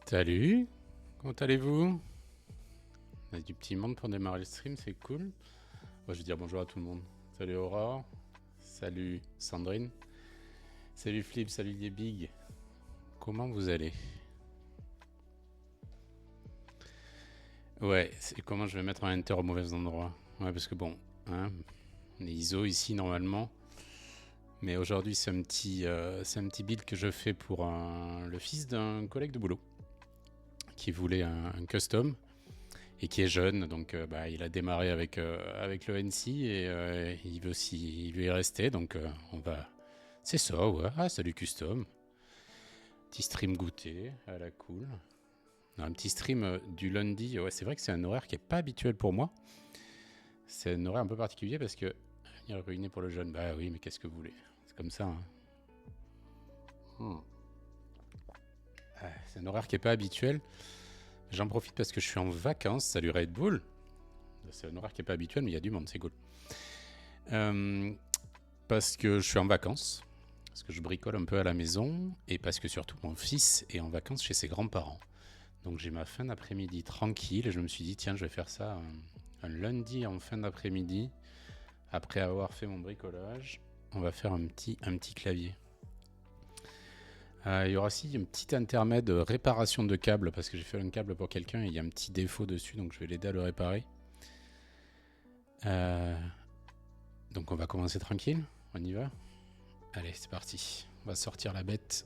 Salut, comment allez-vous? On a du petit monde pour démarrer le stream, c'est cool. Moi, je vais dire bonjour à tout le monde. Salut Aurore, salut Sandrine, salut Flip, salut Liebig. Comment vous allez? Ouais, c'est comment je vais mettre un enter au mauvais endroit. Ouais, parce que bon, hein, on est ISO ici normalement. Mais aujourd'hui, c'est un petit build que je fais pour le fils d'un collègue de boulot qui voulait un custom et qui est jeune, donc il a démarré avec le NC et il veut y rester, donc on va. C'est ça, ouais. Ah, salut custom. Petit stream goûter, à la cool. Un petit stream du lundi. Ouais, c'est vrai que c'est un horaire qui est pas habituel pour moi. C'est un horaire un peu particulier parce que venir réunir pour le jeune. Bah oui, mais qu'est-ce que vous voulez? C'est comme ça. Hein. C'est un horaire qui est pas habituel. J'en profite parce que je suis en vacances. Salut Red Bull. C'est un horaire qui est pas habituel, mais il y a du monde, c'est cool. Parce que je suis en vacances, parce que je bricole un peu à la maison, et parce que surtout mon fils est en vacances chez ses grands-parents. Donc j'ai ma fin d'après-midi tranquille, et je me suis dit, tiens, je vais faire ça un lundi en fin d'après-midi, après avoir fait mon bricolage. On va faire un petit clavier. Il y aura aussi un petit intermède réparation de câble, parce que j'ai fait un câble pour quelqu'un et il y a un petit défaut dessus, donc je vais l'aider à le réparer. Donc on va commencer tranquille, on y va. Allez, c'est parti. On va sortir la bête.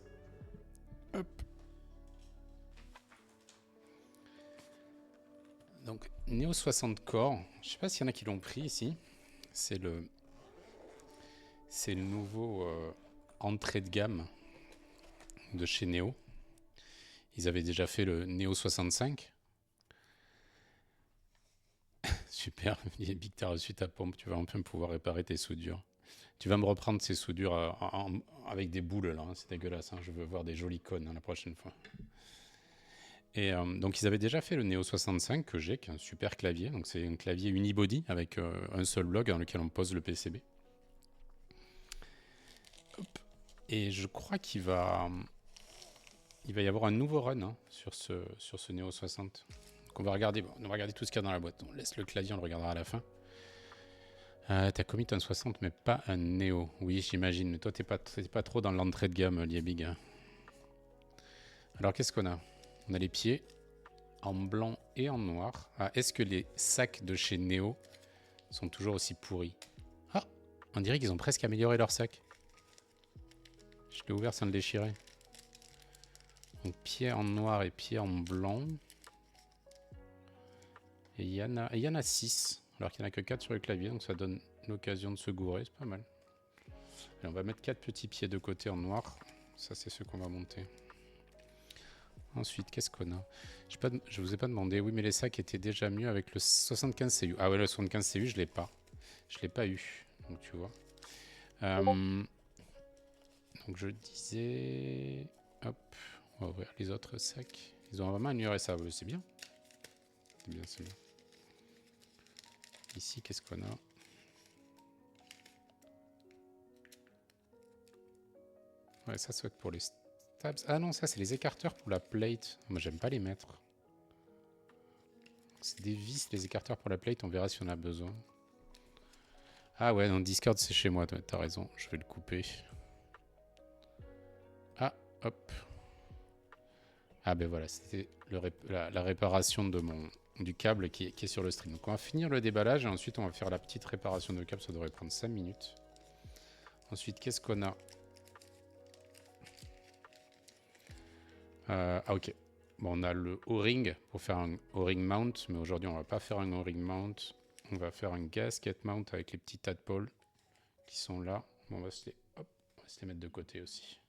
Hop. Donc, Neo 60 Core. Je sais pas s'il y en a qui l'ont pris ici. C'est le nouveau entrée de gamme de chez Neo. Ils avaient déjà fait le Neo 65. Super, Big, t'as reçu ta pompe. Tu vas enfin pouvoir réparer tes soudures. Tu vas me reprendre ces soudures avec des boules là. Hein. C'est dégueulasse. Hein. Je veux voir des jolies cônes la prochaine fois. Et donc ils avaient déjà fait le Neo 65 que j'ai, qui est un super clavier. Donc c'est un clavier unibody avec un seul bloc dans lequel on pose le PCB. Hop. Et je crois qu'il va y avoir un nouveau run hein, sur ce Neo 60. Donc on va regarder tout ce qu'il y a dans la boîte. On laisse le clavier, on le regardera à la fin. T'as commit un 60 mais pas un Neo. Oui, j'imagine. Mais toi, t'es pas trop dans l'entrée de gamme, Liebig. Alors qu'est-ce qu'on a? On a les pieds en blanc et en noir. Ah, est-ce que les sacs de chez Neo sont toujours aussi pourris? Ah, on dirait qu'ils ont presque amélioré leur sac. Je l'ai ouvert sans le déchirer. Donc pieds en noir et pieds en blanc. Et il y en a 6, alors qu'il n'y en a que 4 sur le clavier, donc ça donne l'occasion de se gourer, c'est pas mal. Allez, on va mettre 4 petits pieds de côté en noir. Ça, c'est ceux qu'on va monter. Ensuite, qu'est-ce qu'on a? Je vous ai pas demandé. Oui, mais les sacs étaient déjà mieux avec le 75 CU. Ah ouais, le 75 CU, je l'ai pas. Je l'ai pas eu. Donc tu vois. Donc je disais... Hop. On va ouvrir les autres sacs. Ils ont vraiment amélioré ça. C'est bien. C'est bien, c'est bien. Ici, qu'est-ce qu'on a? Ouais, ça soit pour les stabs. Ah non, ça c'est les écarteurs pour la plate. Moi j'aime pas les mettre. C'est des vis, les écarteurs pour la plate, on verra si on a besoin. Ah ouais, non, Discord c'est chez moi, t'as raison, je vais le couper. Ah, hop. Ah ben voilà, c'était la réparation de du câble qui est sur le stream. Donc on va finir le déballage et ensuite on va faire la petite réparation de câble, ça devrait prendre 5 minutes. Ensuite, qu'est-ce qu'on a? Ah ok. Bon, on a le O-ring pour faire un O-ring mount, mais aujourd'hui on va pas faire un O-ring mount. On va faire un gasket mount avec les petits tadpoles qui sont là. Bon, on va se les mettre de côté aussi.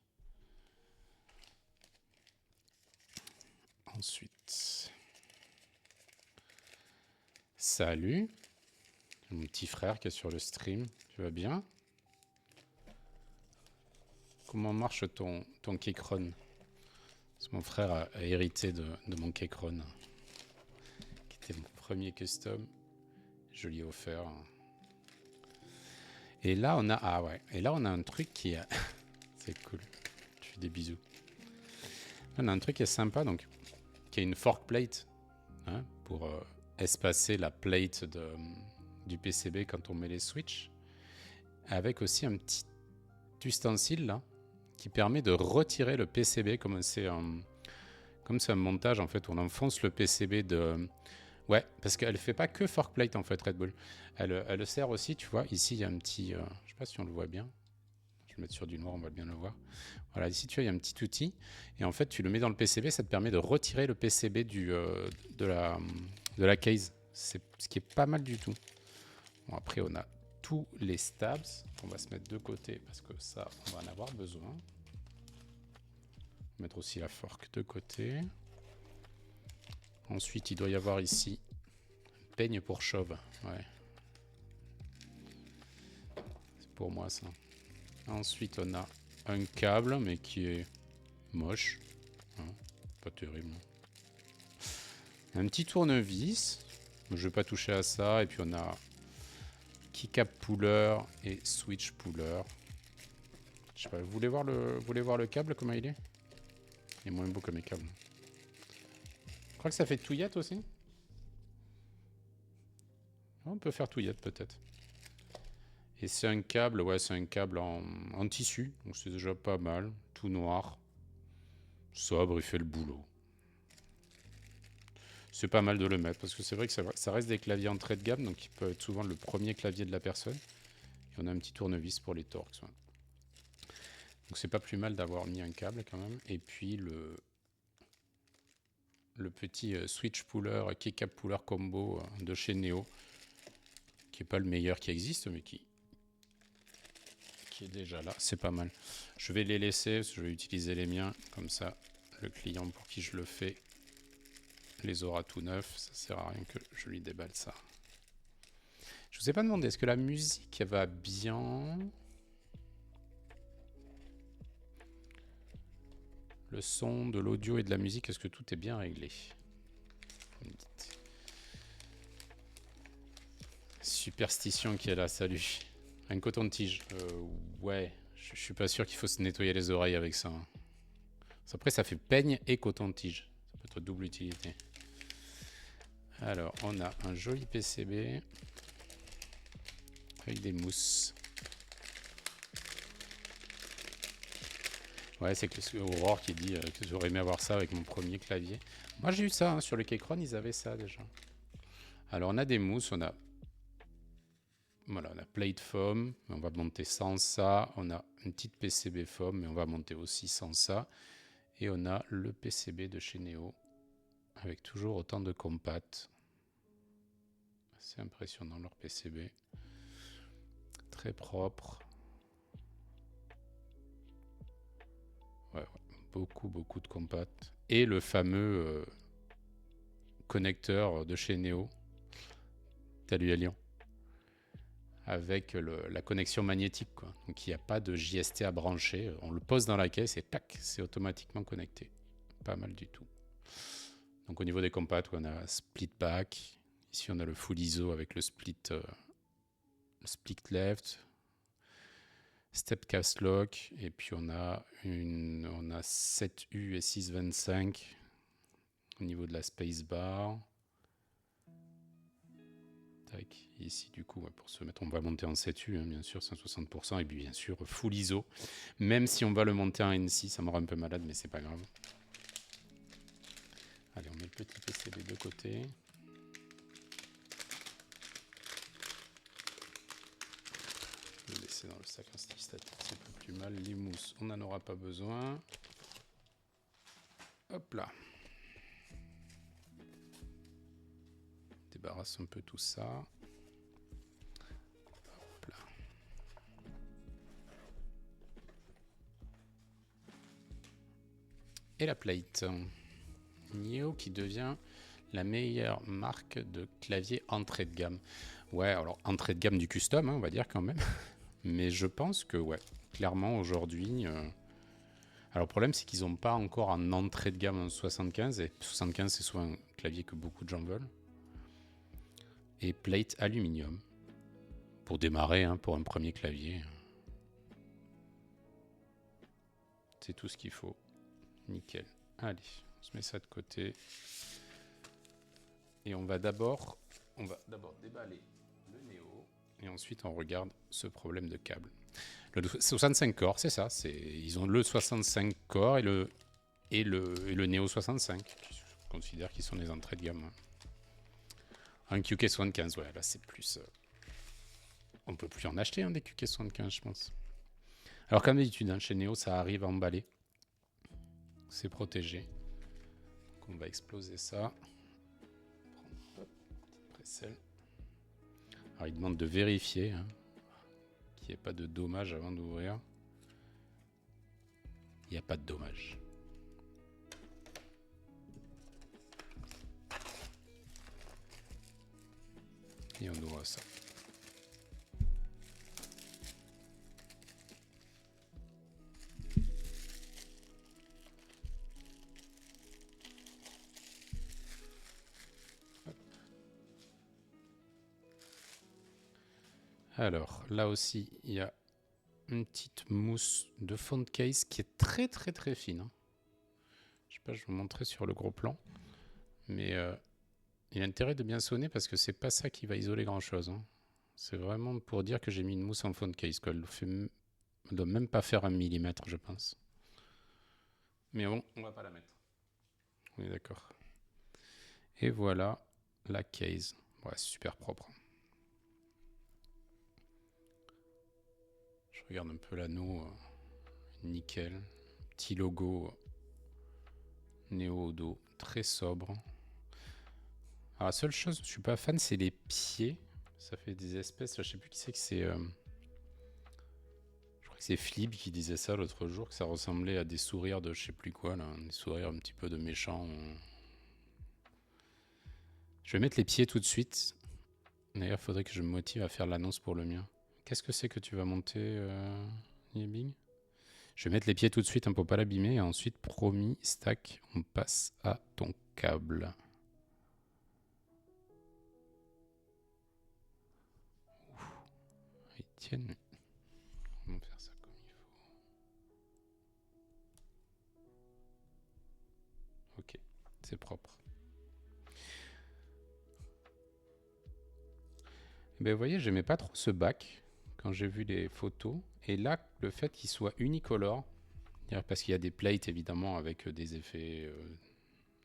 Ensuite, salut, mon petit frère qui est sur le stream. Tu vas bien? Comment marche ton Keychron? Parce que mon frère a hérité de mon Keychron, qui était mon premier custom. Je lui ai offert. Et là on a un truc qui c'est cool. Je fais des bisous. Là, on a un truc qui est sympa, donc qui a une fork plate, hein, pour espacer la plate du PCB quand on met les switches, avec aussi un petit ustensile là qui permet de retirer le PCB comme c'est un montage en fait où on enfonce le PCB de... Ouais, parce qu'elle fait pas que fork plate en fait, Red Bull. Elle sert aussi, tu vois, ici il y a un petit... je sais pas si on le voit bien. Je vais mettre sur du noir, on va bien le voir. Voilà, ici tu vois, il y a un petit outil. Et en fait, tu le mets dans le PCB, ça te permet de retirer le PCB de la case. C'est ce qui est pas mal du tout. Bon, après, on a tous les stabs. On va se mettre de côté parce que ça, on va en avoir besoin. Mettre aussi la fork de côté. Ensuite, il doit y avoir ici un peigne pour chauve. Ouais. C'est pour moi ça. Ensuite, on a un câble, mais qui est moche. Hein, pas terrible. Un petit tournevis. Je vais pas toucher à ça. Et puis on a keycap puller et switch puller. Je sais pas, vous voulez voir le câble, comment il est? Il est moins beau que mes câbles. Je crois que ça fait touillette aussi. On peut faire touillette peut-être. Et c'est un câble, ouais, c'est un câble en tissu. Donc c'est déjà pas mal. Tout noir. Sobre, il fait le boulot. C'est pas mal de le mettre parce que c'est vrai que ça reste des claviers entrée de gamme. Donc il peut être souvent le premier clavier de la personne. Et on a un petit tournevis pour les torques. Ouais. Donc c'est pas plus mal d'avoir mis un câble quand même. Et puis le petit switch puller, keycap puller combo de chez Neo, qui est pas le meilleur qui existe, mais qui est déjà là, c'est pas mal. Je vais les laisser, parce que je vais utiliser les miens, comme ça le client pour qui je le fais les aura tout neufs, ça sert à rien que je lui déballe ça. Je vous ai pas demandé, est-ce que la musique va bien? Le son, de l'audio et de la musique, est-ce que tout est bien réglé? Vous me dites. Superstition qui est là, salut. Un coton-tige. Ouais, je suis pas sûr qu'il faut se nettoyer les oreilles avec ça. Hein. Après, ça fait peigne et coton-tige. Ça peut être double utilité. Alors, on a un joli PCB avec des mousses. Ouais, c'est que Aurore qui dit que j'aurais aimé avoir ça avec mon premier clavier. Moi, j'ai eu ça. Hein, sur le Keychron, ils avaient ça déjà. Alors, on a des mousses. Voilà, on a plate foam, mais on va monter sans ça. On a une petite PCB foam, mais on va monter aussi sans ça. Et on a le PCB de chez Neo, avec toujours autant de compat. C'est impressionnant leur PCB. Très propre. Ouais, beaucoup de compat. Et le fameux connecteur de chez Neo. Salut à Lyon. Avec la connexion magnétique, quoi. Donc il n'y a pas de JST à brancher. On le pose dans la caisse et tac, c'est automatiquement connecté. Pas mal du tout. Donc au niveau des compats, on a split back. Ici on a le full ISO avec le split left, step cast lock, et puis on a 7U et 625 au niveau de la spacebar. Tac. Ici du coup, pour se mettre, on va monter en 7U, hein, bien sûr, 160%, et puis bien sûr full ISO. Même si on va le monter en NC, ça me rend un peu malade, mais c'est pas grave. Allez, on met le petit PCB de côté. Je vais le laisser dans le sac anti-statique, c'est pas plus mal. Les mousses, on n'en aura pas besoin. Hop là. On débarrasse un peu tout ça. Hop là. Et la plate. Neo qui devient la meilleure marque de clavier entrée de gamme. Ouais, alors entrée de gamme du custom, hein, on va dire quand même. Mais je pense que, ouais, clairement aujourd'hui... Alors le problème, c'est qu'ils n'ont pas encore en entrée de gamme en 75. Et 75, c'est souvent un clavier que beaucoup de gens veulent. Et plate aluminium. Pour démarrer, hein, pour un premier clavier. C'est tout ce qu'il faut. Nickel. Allez, On se met ça de côté. Et on va d'abord déballer le Neo. Et ensuite, on regarde ce problème de câble. Le 65 corps, c'est ça. Ils ont le 65 corps et le Neo 65. Je considère qu'ils sont des entrées de gamme. Un QK75, ouais, là c'est plus... on peut plus en acheter des QK75, je pense. Alors comme d'habitude, chez Neo, ça arrive à emballer. C'est protégé. Donc on va exploser ça. Précelle. Alors il demande de vérifier qu'il n'y ait pas de dommages avant d'ouvrir. Il n'y a pas de dommages. Et on ouvre ça. Alors, là aussi, il y a une petite mousse de fond de case qui est très très très fine. Je sais pas, je vais vous montrer sur le gros plan. Mais il y a intérêt de bien sonner parce que c'est pas ça qui va isoler grand chose. C'est vraiment pour dire que j'ai mis une mousse en fond de case. Elle ne doit même pas faire 1 millimètre, je pense. Mais bon, on va pas la mettre. On est d'accord. Et voilà la case. Ouais, super propre. Je regarde un peu l'anneau. Nickel. Petit logo Neo au dos. Très sobre. Alors la seule chose, je suis pas fan, c'est les pieds. Ça fait des espèces, je sais plus qui c'est que c'est. Je crois que c'est Flip qui disait ça l'autre jour, que ça ressemblait à des sourires de je sais plus quoi, là, des sourires un petit peu de méchants. Je vais mettre les pieds tout de suite. D'ailleurs, il faudrait que je me motive à faire l'annonce pour le mien. Qu'est-ce que c'est que tu vas monter, Yebing ? Je vais mettre les pieds tout de suite pour pas l'abîmer. Et ensuite, promis, stack, on passe à ton câble. Ils tiennent. On va faire ça comme il faut. Ok, c'est propre. Ben, vous voyez, j'aimais pas trop ce bac quand j'ai vu les photos. Et là, le fait qu'il soit unicolore, parce qu'il y a des plates évidemment avec des effets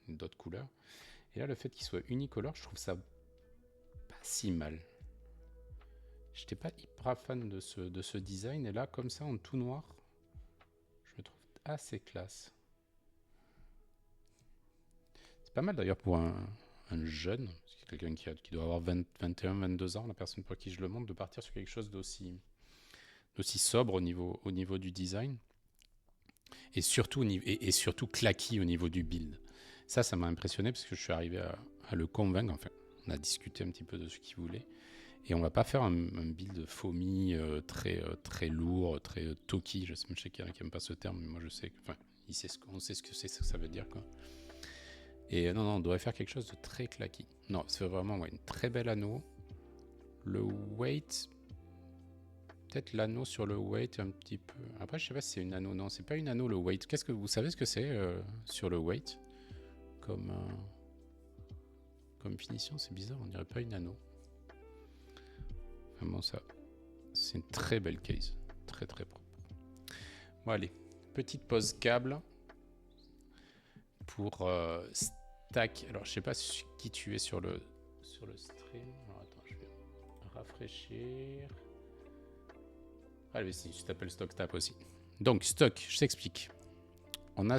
d'autres couleurs. Et là, le fait qu'il soit unicolore, je trouve ça pas si mal. J'étais pas hyper fan de ce design. Et là, comme ça, en tout noir, je le trouve assez classe. C'est pas mal d'ailleurs pour un jeune, quelqu'un qui doit avoir 21, 22 ans, la personne pour qui je le montre, de partir sur quelque chose d'aussi sobre au niveau du design. Et surtout, surtout claqué au niveau du build. Ça m'a impressionné parce que je suis arrivé à le convaincre. Enfin, on a discuté un petit peu de ce qu'il voulait. Et on va pas faire un build foamy très lourd, très talky. Je sais qu'il y en a qui n'aiment pas ce terme, mais moi je sais. Enfin, on sait ce que ça veut dire, quoi. Et non, on devrait faire quelque chose de très claqué. Non, c'est vraiment une très belle anneau. Le weight... Peut-être l'anneau sur le weight un petit peu. Après, je sais pas si c'est une anneau. Non, c'est pas une anneau le weight. Qu'est-ce que vous savez ce que c'est sur le weight comme finition? C'est bizarre, on dirait pas une anneau. Vraiment ça. C'est une très belle case. Très très propre. Bon, allez. Petite pause câble pour stack. Alors, je sais pas qui tu es sur le stream. Alors, attends, je vais rafraîchir. Allez, si tu t'appelles Stock Tap aussi. Donc, Stock, je t'explique. On a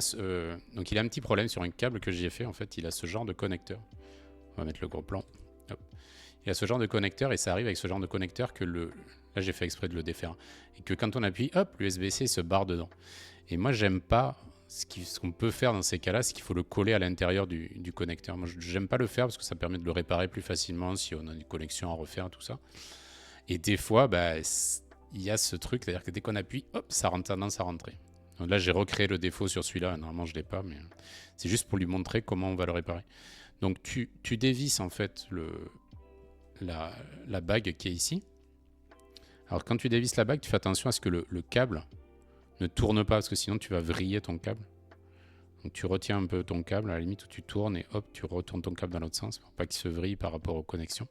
donc, il a un petit problème sur un câble que j'ai fait. En fait, il a ce genre de connecteur. On va mettre le gros plan. Hop. Il a ce genre de connecteur et ça arrive avec ce genre de connecteur que là, j'ai fait exprès de le défaire. Et que quand on appuie, hop, l'USB-C se barre dedans. Et moi, j'aime pas. Ce qu'on peut faire dans ces cas-là, c'est qu'il faut le coller à l'intérieur du connecteur. Moi, j'aime pas le faire parce que ça permet de le réparer plus facilement si on a une connexion à refaire, tout ça. Et des fois, il y a ce truc, c'est-à-dire que dès qu'on appuie, hop, ça rentre tendance à rentrer. Donc là, j'ai recréé le défaut sur celui-là. Normalement, je ne l'ai pas, mais c'est juste pour lui montrer comment on va le réparer. Donc, tu dévisses en fait la bague qui est ici. Alors, quand tu dévisses la bague, tu fais attention à ce que le câble ne tourne pas, parce que sinon, tu vas vriller ton câble. Donc tu retiens un peu ton câble à la limite où tu tournes et hop, tu retournes ton câble dans l'autre sens pour pas qu'il se vrille par rapport aux connexions.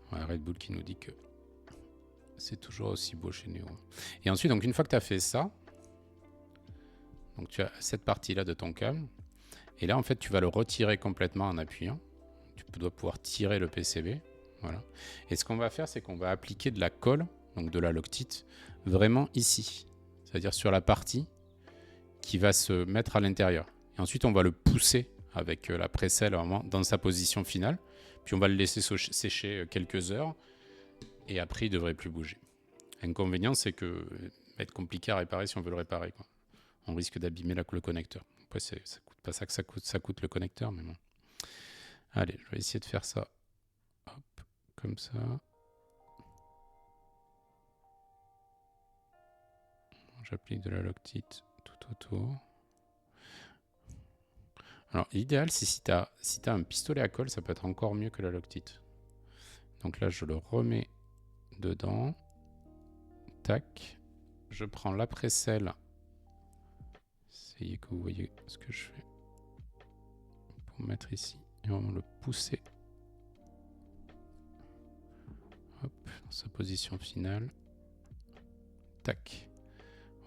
Voilà, Red Bull qui nous dit que c'est toujours aussi beau chez Neo. Et ensuite, donc une fois que tu as fait ça, donc tu as cette partie-là de ton câble. Et là, en fait, tu vas le retirer complètement en appuyant. Tu dois pouvoir tirer le PCB. Voilà. Et ce qu'on va faire, c'est qu'on va appliquer de la colle, donc de la Loctite, vraiment ici. C'est-à-dire sur la partie qui va se mettre à l'intérieur. Et ensuite, on va le pousser avec la précelle vraiment dans sa position finale. Puis on va le laisser sécher quelques heures. Et après, il ne devrait plus bouger. L'inconvénient, c'est que ça va être compliqué à réparer si on veut le réparer, quoi. On risque d'abîmer le connecteur. Après, ça coûte pas ça que ça coûte le connecteur, mais bon. Allez, je vais essayer de faire ça. Hop, comme ça. J'applique de la Loctite tout autour. Alors, l'idéal, c'est si tu as un pistolet à colle, ça peut être encore mieux que la Loctite. Donc là, je le remets dedans. Tac. Je prends la précelle. Essayez que vous voyez ce que je fais. Pour mettre ici. Et on va le pousser. Hop, dans sa position finale. Tac.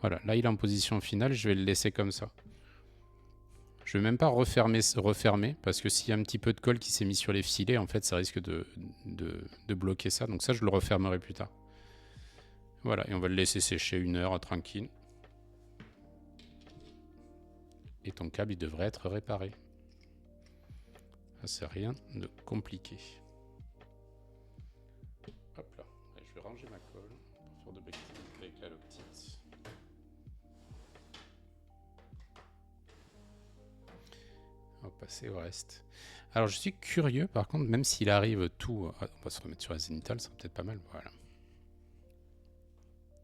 Voilà, là il est en position finale, je vais le laisser comme ça. Je ne vais même pas refermer parce que s'il y a un petit peu de colle qui s'est mis sur les filets, en fait ça risque de bloquer ça. Donc ça je le refermerai plus tard. Voilà, et on va le laisser sécher 1 heure tranquille. Et ton câble il devrait être réparé. C'est rien de compliqué. Hop là, je vais ranger ma colle pour faire de bêtises avec la Loctite. On va passer au reste. Alors je suis curieux par contre, même s'il arrive tout... on va se remettre sur la zénithale, ça sera peut-être pas mal. Voilà.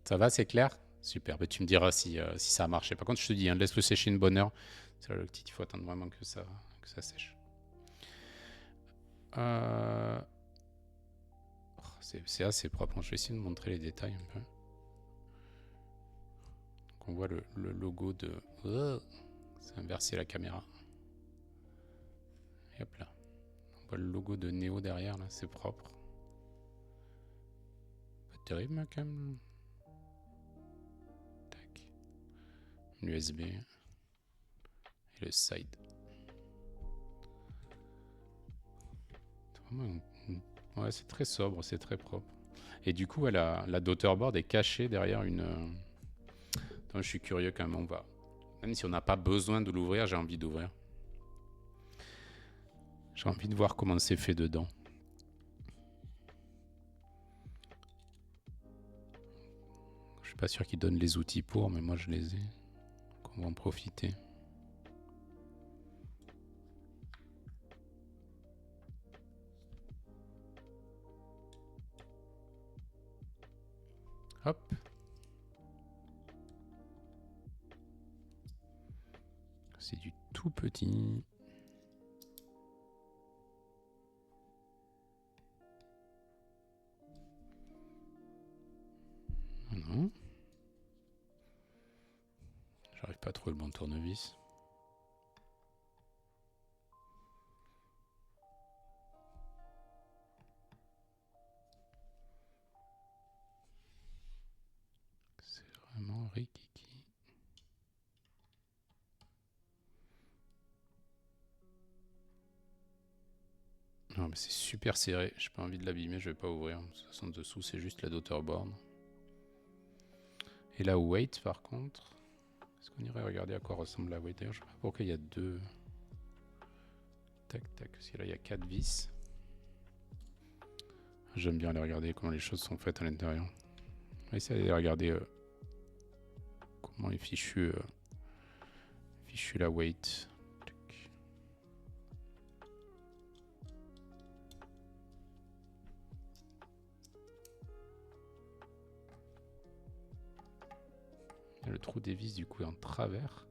Ça va, c'est clair? Super, bah, tu me diras si ça a marché. Par contre, je te dis, hein, laisse-le sécher une bonne heure. C'est là le petit, il faut attendre vraiment que ça sèche. C'est assez propre. Je vais essayer de montrer les détails un peu. Donc on voit le logo de... c'est inversé la caméra. Et hop là. On voit le logo de Neo derrière, là, c'est propre. Pas terrible, ma cam. Tac. L'USB. Et le side. Ouais, c'est très sobre, c'est très propre. Et du coup, la daughterboard est cachée derrière une... Donc, je suis curieux quand même, on va... Même si on n'a pas besoin de l'ouvrir, j'ai envie d'ouvrir. J'ai envie de voir comment c'est fait dedans. Je suis pas sûr qu'ils donnent les outils pour, mais moi je les ai. Donc on va en profiter. Hop. C'est du tout petit. Non. J'arrive pas à trouver le bon tournevis. C'est vraiment rikiki. Non mais c'est super serré, j'ai pas envie de l'abîmer, je vais pas ouvrir. De toute façon dessous c'est juste la daughterboard. Et la weight par contre, est-ce qu'on irait regarder à quoi ressemble la weight? D'ailleurs je sais pas pourquoi il y a deux... Tac tac, parce que là il y a 4 vis. J'aime bien aller regarder comment les choses sont faites à l'intérieur. On va essayer d'aller regarder comment est fichu la weight. Le trou des vis du coup est en travers.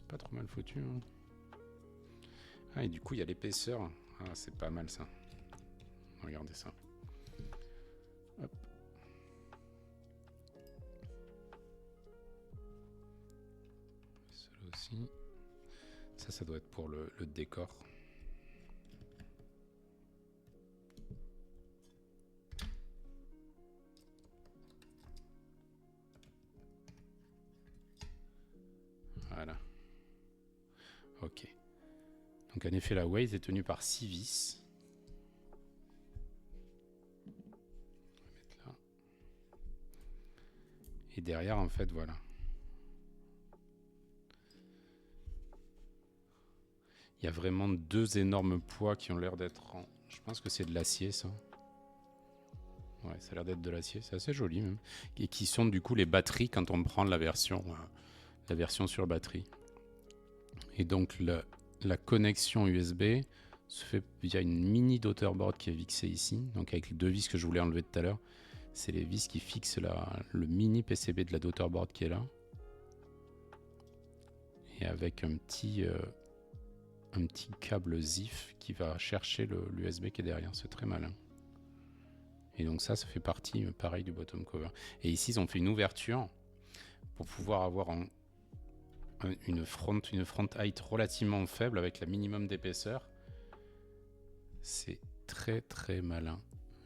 c'est pas trop mal foutu. Hein. Ah, et du coup, il y a l'épaisseur. Ah, c'est pas mal ça. Regardez ça. Hop. Celui-là aussi. Ça doit être pour le décor. Voilà. Ok. Donc en effet, la Waze est tenue par 6 vis. On va mettre là. Et derrière, en fait, voilà. Il y a vraiment deux énormes poids qui ont l'air d'être en... Je pense que c'est de l'acier, ça. Ouais, ça a l'air d'être de l'acier. C'est assez joli, même. Et qui sont, du coup, les batteries quand on prend la version sur batterie. Et donc, la connexion USB se fait via une mini daughterboard qui est vixée ici. Donc, avec les deux vis que je voulais enlever tout à l'heure. C'est les vis qui fixent le mini PCB de la daughterboard qui est là. Et avec un petit câble ZIF qui va chercher l'USB qui est derrière. C'est très malin. Et donc ça fait partie, pareil, du bottom cover. Et ici, ils ont fait une ouverture pour pouvoir avoir une front height relativement faible avec la minimum d'épaisseur. C'est très très malin.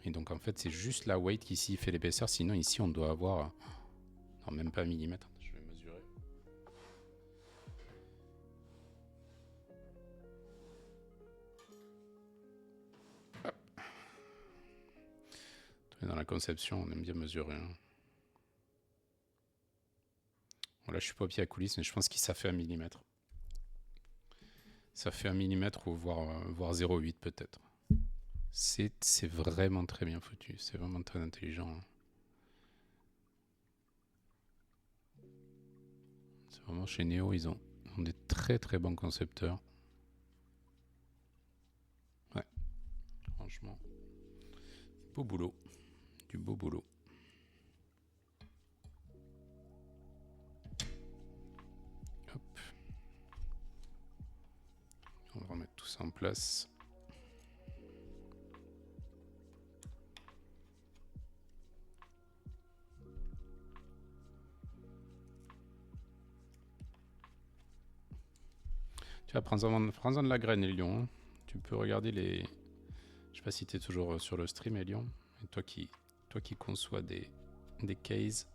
Et donc en fait, c'est juste la weight qui ici fait l'épaisseur. Sinon, ici, on doit avoir... Non, même pas un millimètre. Je vais mesurer. Dans la conception, on aime bien mesurer. Hein. Bon, là, je suis pas au pied à coulisses, mais je pense que ça fait 1 millimètre. Ça fait 1 millimètre ou voire 0,8 peut-être. C'est vraiment très bien foutu. C'est vraiment très intelligent. Hein. C'est vraiment chez Neo, ils ont des très très bons concepteurs. Ouais, franchement, beau boulot. Du beau boulot. Hop. On va remettre tout ça en place. Tu vas prends-en de la graine, Elion. Tu peux regarder les... Je sais pas si tu es toujours sur le stream, Elion. Et toi qui conçois des cases,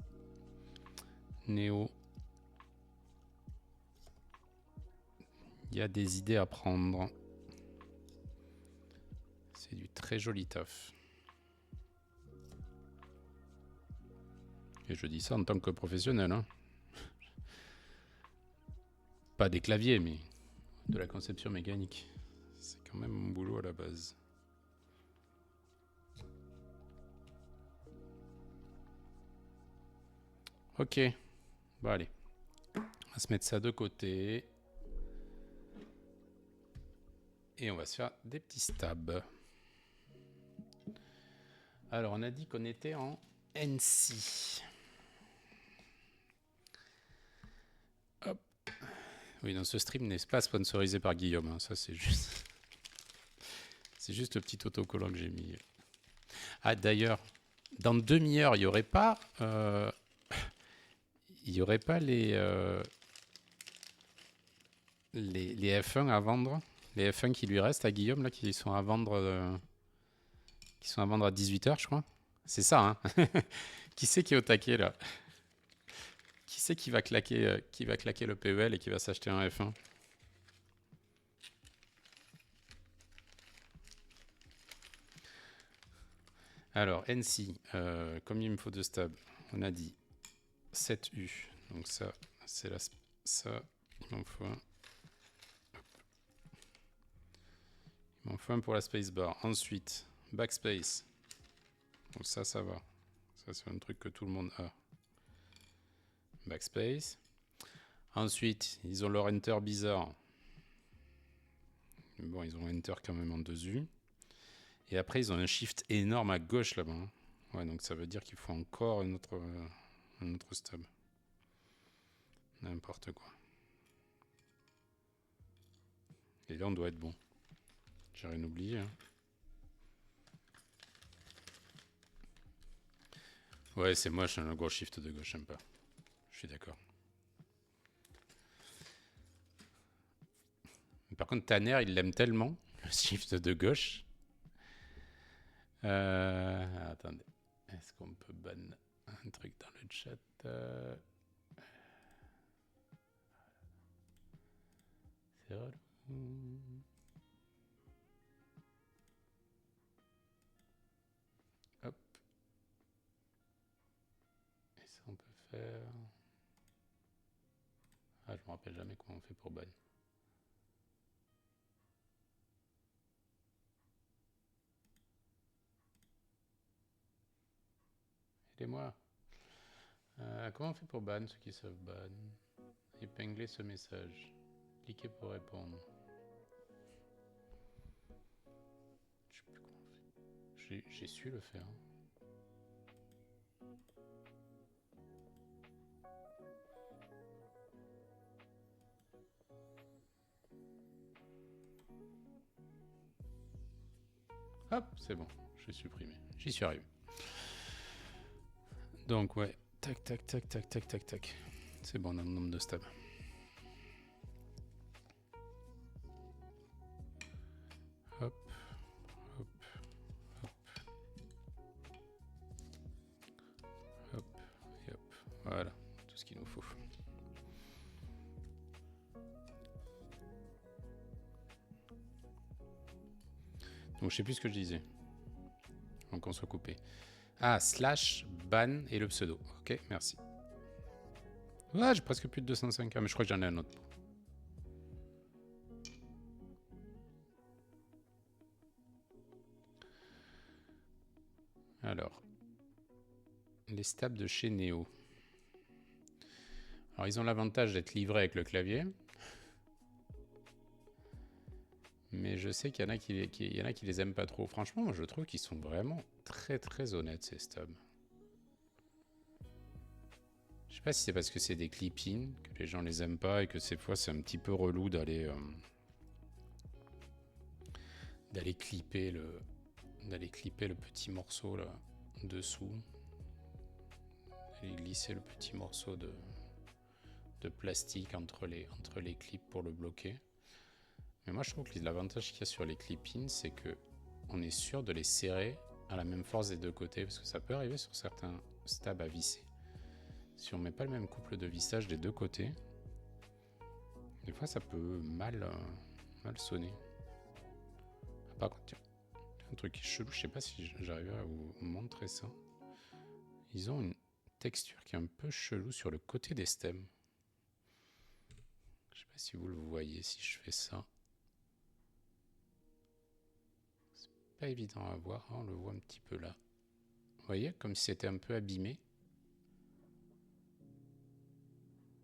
Neo, il y a des idées à prendre. C'est du très joli taf. Et je dis ça en tant que professionnel. Hein. Pas des claviers, mais de la conception mécanique. C'est quand même mon boulot à la base. Ok. Bon, allez. On va se mettre ça de côté. Et on va se faire des petits stabs. Alors, on a dit qu'on était en NC. Hop. Oui, dans ce stream n'est pas sponsorisé par Guillaume. Hein. Ça, c'est juste... c'est juste le petit autocollant que j'ai mis. Ah, d'ailleurs, dans demi-heure, il n'y aurait pas... il n'y aurait pas les F1 à vendre. Les F1 qui lui restent à Guillaume, là, qui sont à vendre à 18h, je crois. C'est ça, hein. Qui c'est qui est au taquet, là? Qui c'est qui va claquer le PEL et qui va s'acheter un F1? Alors, NC, combien il me faut de stab? On a dit 7U. Donc ça, c'est ça, il m'en faut un. Il m'en faut un pour la spacebar. Ensuite, backspace. Donc ça va. Ça, c'est un truc que tout le monde a. Backspace. Ensuite, ils ont leur enter bizarre. Bon, ils ont enter quand même en 2U. Et après, ils ont un shift énorme à gauche là-bas. Ouais, donc ça veut dire qu'il faut encore un autre stab. N'importe quoi. Et là, on doit être bon. J'ai rien oublié. Hein. Ouais, c'est moche, un gros shift de gauche, j'aime pas. Je suis d'accord. Par contre, Tanner, il l'aime tellement, le shift de gauche. Attendez. Est-ce qu'on peut ban un truc dans le chat C'est relou. Hop. Et ça, on peut faire... Ah, je me rappelle jamais comment on fait pour ban. Aidez-moi. Comment on fait pour ban, ceux qui savent ban? Épingler ce message. Cliquez pour répondre. Je sais plus comment on fait. J'ai su le faire. Hop, c'est bon. J'ai supprimé. J'y suis arrivé. Donc, ouais. Tac, tac, tac, tac, tac, tac, tac. C'est bon, on a le nombre de stabs. Hop, hop, hop. Hop, et hop. Voilà, tout ce qu'il nous faut. Donc, je sais plus ce que je disais. Avant qu'on soit coupé. Ah, slash, ban et le pseudo. Ok, merci. Ah, j'ai presque plus de 205 mais je crois que j'en ai un autre. Alors, les stabs de chez Neo. Alors, ils ont l'avantage d'être livrés avec le clavier. Mais je sais qu'il y en a qui les aiment pas trop. Franchement, moi, je trouve qu'ils sont vraiment très très honnêtes, ces stabs. Je sais pas si c'est parce que c'est des clip-in, que les gens les aiment pas et que ces fois c'est un petit peu relou d'aller clipper le petit morceau là dessous, et glisser le petit morceau de plastique entre les clips pour le bloquer. Mais moi je trouve que l'avantage qu'il y a sur les clip-in, c'est que on est sûr de les serrer à la même force des deux côtés, parce que ça peut arriver sur certains stabs à visser. Si on met pas le même couple de vissage des deux côtés, des fois ça peut mal sonner. Ah, par contre, tiens, un truc chelou, je sais pas si j'arrive à vous montrer ça. Ils ont une texture qui est un peu chelou sur le côté des stems. Je sais pas si vous le voyez si je fais ça. C'est pas évident à voir, on le voit un petit peu là. Vous voyez, comme si c'était un peu abîmé.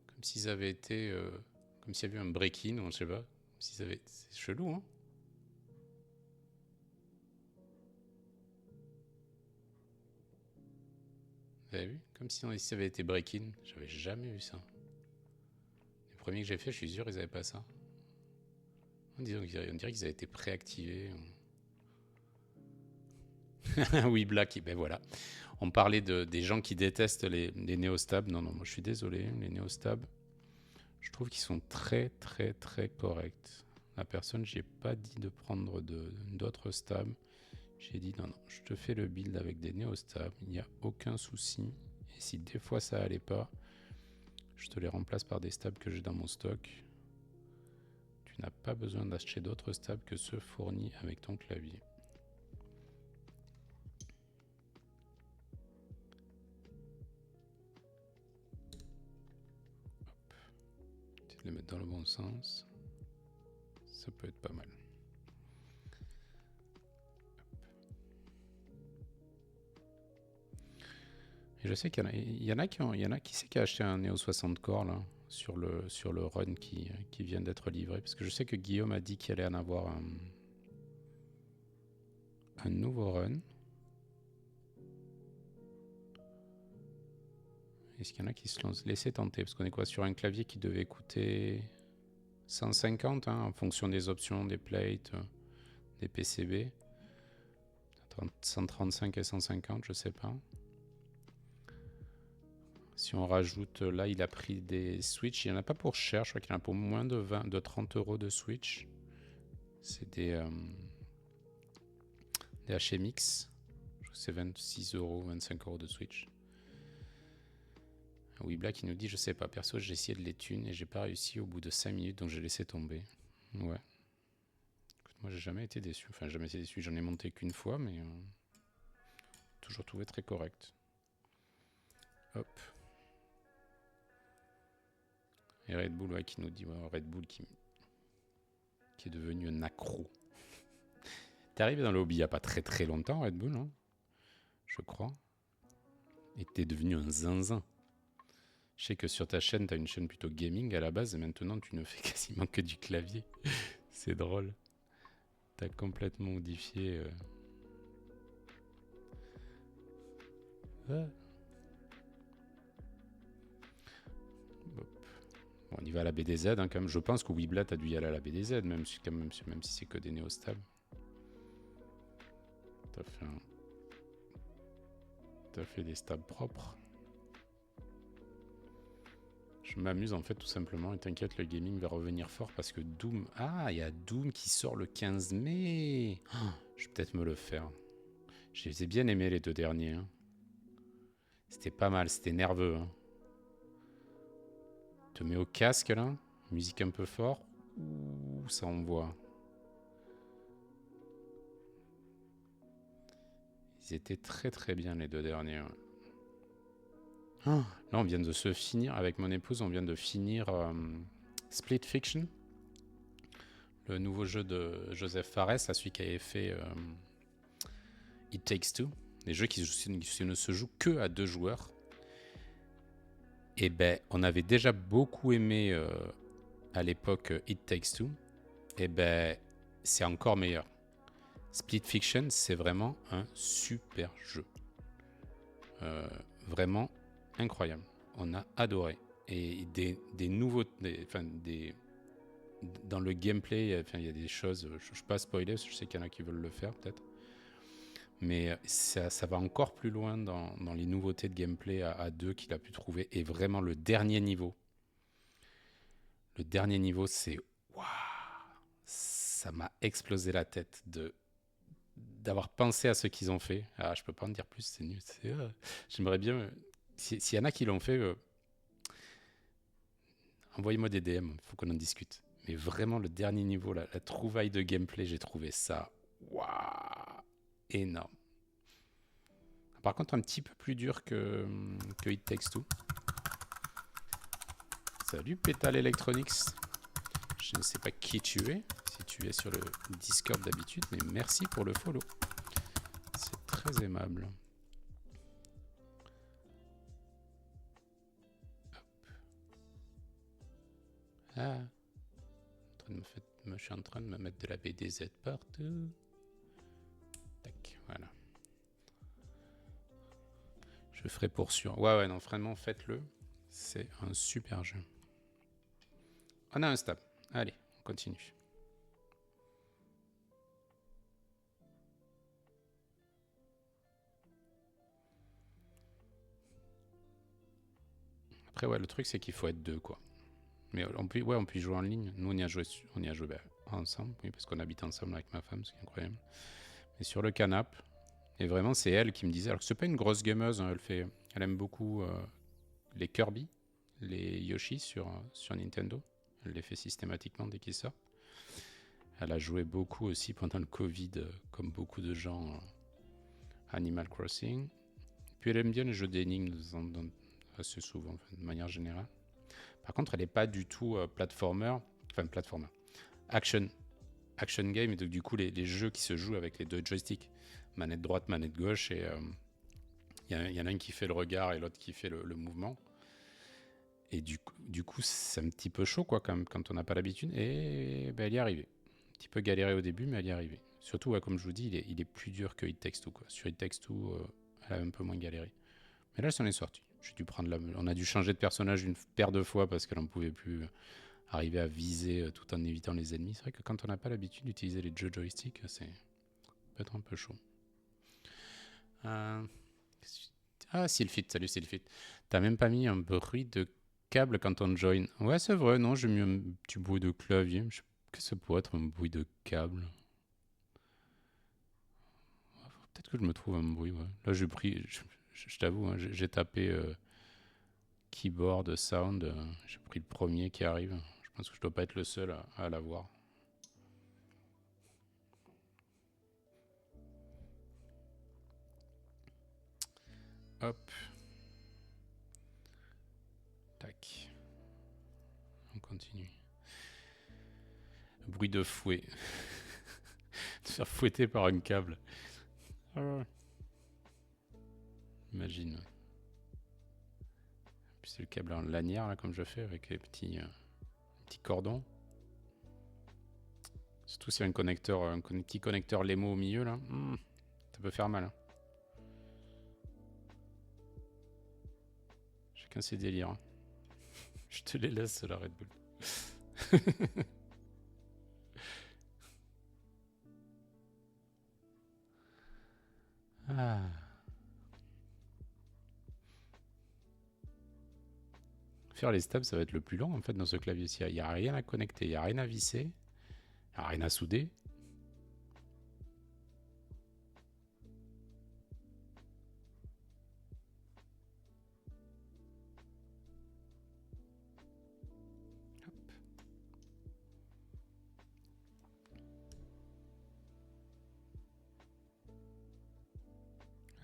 Comme s'ils avaient été... comme s'il y avait eu un break-in, ou je sais pas. C'est chelou, hein. Vous avez vu? Comme si ça avait été break-in. J'avais jamais vu ça. Les premiers que j'ai fait, je suis sûr, ils n'avaient pas ça. On dirait qu'ils avaient été préactivés. Oui, Black, ben voilà. On parlait des gens qui détestent les néostabs. Non, moi je suis désolé, les néostabs, je trouve qu'ils sont très, très, très corrects. La personne, j'ai pas dit de prendre d'autres stabs. J'ai dit non, je te fais le build avec des néostabs, il n'y a aucun souci. Et si des fois ça allait pas, je te les remplace par des stabs que j'ai dans mon stock. Tu n'as pas besoin d'acheter d'autres stabs que ceux fournis avec ton clavier. De les mettre dans le bon sens, ça peut être pas mal. Et je sais qu'il y en a qui sait qui a acheté un Neo 60 core là, sur le run qui vient d'être livré, parce que je sais que Guillaume a dit qu'il allait en avoir un nouveau run. Est-ce qu'il y en a qui se laissent tenter? Parce qu'on est quoi sur un clavier qui devait coûter 150 hein, en fonction des options, des plates, des PCB. 135 et 150, je sais pas. Si on rajoute, là il a pris des Switch, il n'y en a pas pour cher, je crois qu'il y en a pour moins de 30 euros de Switch. C'est des HMX, je crois que c'est 26 euros, 25 euros de Switch. Oui, Black il nous dit, je sais pas, perso j'ai essayé de les thunes et j'ai pas réussi au bout de 5 minutes, donc j'ai laissé tomber. Ouais. Écoute, moi j'ai jamais été déçu, enfin jamais été déçu, j'en ai monté qu'une fois, mais toujours trouvé très correct. Hop. Et Red Bull, ouais, qui nous dit, ouais, Red Bull qui est devenu un accro. T'es arrivé dans le hobby il n'y a pas très très longtemps, Red Bull, hein, je crois. Et t'es devenu un zinzin. Je sais que sur ta chaîne, t'as une chaîne plutôt gaming à la base, et maintenant tu ne fais quasiment que du clavier. C'est drôle. T'as complètement modifié. Ah. Bon, on y va à la BDZ, hein, quand même. Je pense que Weeblat a dû y aller à la BDZ, même si c'est que des néo-stables. T'as fait des stabs propres. Je m'amuse en fait tout simplement et t'inquiète, le gaming va revenir fort parce que Doom... Ah, il y a Doom qui sort le 15 mai. Oh, je vais peut-être me le faire. J'ai bien aimé les deux derniers. Hein. C'était pas mal, c'était nerveux. Hein. Te mets au casque là, musique un peu fort. Ouh, ça envoie. Ils étaient très très bien les deux derniers. Oh, là on vient de se finir, avec mon épouse, on vient de finir Split Fiction. Le nouveau jeu de Joseph Fares, celui qui avait fait It Takes Two, des jeux qui ne se jouent que à 2 joueurs. Et ben, on avait déjà beaucoup aimé à l'époque It Takes Two. Et ben, c'est encore meilleur. Split Fiction, c'est vraiment un super jeu. Vraiment incroyable. On a adoré. Et des nouveaux... dans le gameplay, il y a des choses... Je ne vais pas spoiler, parce que je sais qu'il y en a qui veulent le faire, peut-être. Mais ça va encore plus loin dans les nouveautés de gameplay à 2 qu'il a pu trouver. Et vraiment, le dernier niveau, c'est... Waouh, ça m'a explosé la tête d'avoir pensé à ce qu'ils ont fait. Ah, je peux pas en dire plus, c'est nul. J'aimerais bien... S'il y en a qui l'ont fait, envoyez-moi des DM, il faut qu'on en discute. Mais vraiment, le dernier niveau, la trouvaille de gameplay, j'ai trouvé ça... Waouh, énorme. Par contre, un petit peu plus dur que It Takes Two. Salut Petal Electronics. Je ne sais pas qui tu es, si tu es sur le Discord d'habitude, mais merci pour le follow. C'est très aimable. Hop. Ah. Je suis en train de me mettre de la BDZ partout. Tac, voilà. Je ferai pour sûr. Ouais, non, vraiment, faites-le. C'est un super jeu. On a un stab. Allez, on continue. Après, ouais, le truc, c'est qu'il faut être 2, quoi. Mais on peut y jouer en ligne. Nous, on y a joué ensemble, oui, parce qu'on habite ensemble avec ma femme, c'est incroyable. Mais sur le canapé, et vraiment, c'est elle qui me disait, alors que c'est pas une grosse gameuse, hein, elle aime beaucoup les Kirby, les Yoshi sur Nintendo. Elle les fait systématiquement dès qu'ils sortent. Elle a joué beaucoup aussi pendant le Covid, comme beaucoup de gens, Animal Crossing. Puis elle aime bien les jeux d'énigmes assez souvent, de manière générale. Par contre, elle n'est pas du tout platformer, action game, et donc du coup les jeux qui se jouent avec les 2 joysticks, manette droite, manette gauche, et il y en a un qui fait le regard et l'autre qui fait le mouvement. Et du coup, c'est un petit peu chaud, quoi, quand on n'a pas l'habitude. Et ben, elle y est arrivée. Un petit peu galéré au début, mais elle y est arrivée. Surtout, ouais, comme je vous dis, il est plus dur que It Takes Two, quoi. Sur It Takes Two, elle a un peu moins galéré. Mais là, elle s'en est sortie. On a dû changer de personnage une paire de fois parce qu'elle n'en pouvait plus arriver à viser tout en évitant les ennemis. C'est vrai que quand on n'a pas l'habitude d'utiliser les jeux joysticks, c'est peut être un peu chaud. Ah, Sylphid, salut Sylphid. T'as même pas mis un bruit de câble quand on join. Ouais, c'est vrai, non, j'ai mis un petit bruit de clavier. Je sais pas que ça pourrait être un bruit de câble. Peut-être que je me trouve un bruit, ouais. Là, j'ai pris, je t'avoue, hein, j'ai tapé keyboard sound. J'ai pris le premier qui arrive. Je pense que je dois pas être le seul à l'avoir. Hop. Tac. On continue. Bruit de fouet. Se faire fouetter par un câble. Imagine. Puis c'est le câble en lanière, là, comme je fais, avec les petits cordons. Surtout s'il y a un petit connecteur Lemo au milieu, là. Ça peut faire mal. Hein. Chacun ses délires. Hein. Je te les laisse, la Red Bull. Ah. Faire les stabs, ça va être le plus long, en fait, dans ce clavier-ci. Il n'y a rien à connecter, il n'y a rien à visser, il n'y a rien à souder.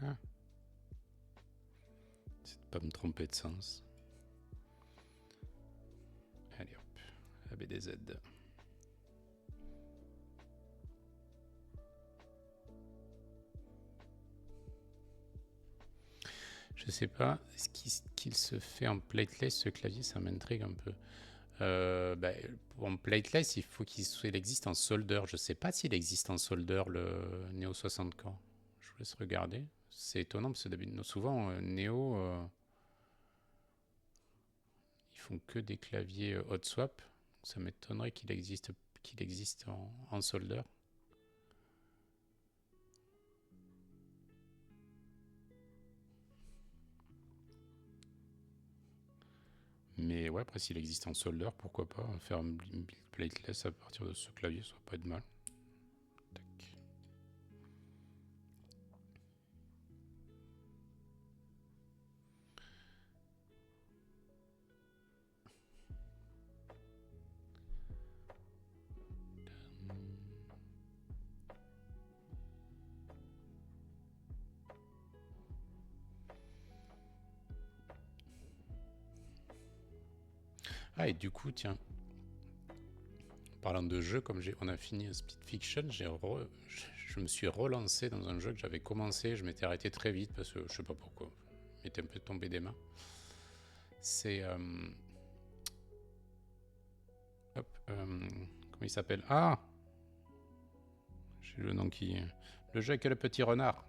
Ah. C'est de pas me tromper de sens. Allez hop, ABDZ. Je sais pas, est-ce qu'il se fait en plateless ce clavier? Ça m'intrigue un peu. En plateless, il faut qu'il existe en solder. Je sais pas s'il existe en solder le Neo 60K. Je vous laisse regarder. C'est étonnant parce que souvent Neo, ils font que des claviers hot swap. Ça m'étonnerait qu'il existe en solder. Mais ouais, après s'il existe en solder, pourquoi pas faire un build plateless à partir de ce clavier, ça va pas être mal. Tac. Ah, et du coup, tiens, parlant de jeu, comme on a fini Split Fiction, je me suis relancé dans un jeu que j'avais commencé. Je m'étais arrêté très vite parce que je sais pas pourquoi. Il m'était un peu tombé des mains. C'est. Comment il s'appelle? Ah! J'ai le nom qui. Le jeu avec le petit renard.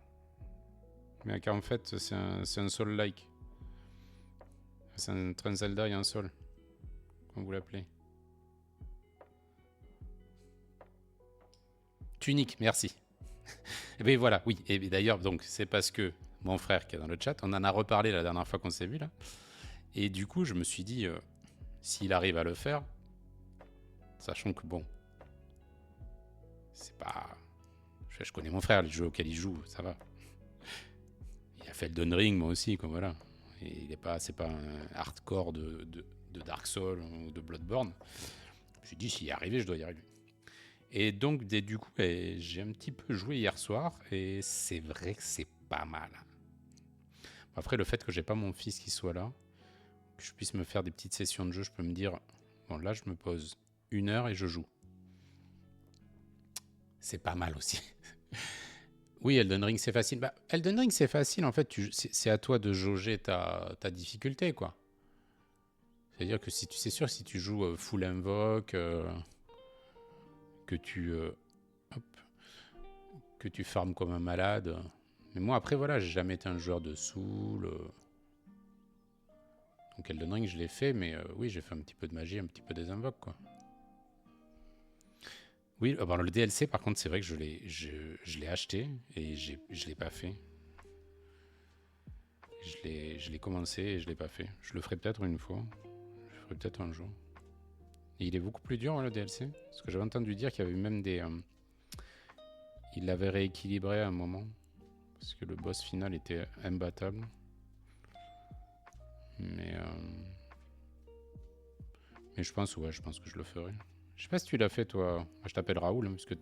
Mais en fait, c'est un Soul-like. C'est un Zelda et un Soul. Comment vous l'appelez? Tunique, merci. Et bien voilà, oui. Et d'ailleurs, donc c'est parce que mon frère qui est dans le chat, on en a reparlé la dernière fois qu'on s'est vu là. Et du coup, je me suis dit, s'il arrive à le faire, sachant que bon, c'est pas. Je connais mon frère, les jeux auxquels il joue, ça va. Il a fait Elden Ring, moi aussi, quoi, voilà. Et c'est pas un hardcore de Dark Souls ou de Bloodborne. Je me suis dit, s'il y est arrivé, je dois y arriver. Et donc, du coup, j'ai un petit peu joué hier soir et c'est vrai que c'est pas mal. Après, le fait que j'ai pas mon fils qui soit là, que je puisse me faire des petites sessions de jeu, je peux me dire, bon, là, je me pose 1 heure et je joue. C'est pas mal aussi. Oui, Elden Ring, c'est facile. Bah, Elden Ring, c'est facile. En fait, c'est à toi de jauger ta difficulté, quoi. C'est-à-dire que c'est sûr, si tu joues full invoke, que tu farmes comme un malade. Mais moi, après, voilà, j'ai jamais été un joueur de soul. Donc Elden Ring, je l'ai fait, mais oui, j'ai fait un petit peu de magie, un petit peu des invoques, quoi. Oui, alors le DLC, par contre, c'est vrai que je l'ai acheté et je l'ai pas fait. Je l'ai commencé et je l'ai pas fait. Je le ferai peut-être une fois. Je le ferai peut-être un jour. Et il est beaucoup plus dur, hein, le DLC. Parce que j'avais entendu dire qu'il y avait même des... il l'avait rééquilibré à un moment. Parce que le boss final était imbattable. Mais je pense, ouais, je pense que je le ferai. Je sais pas si tu l'as fait, toi. Je t'appelle Raoul, hein, parce que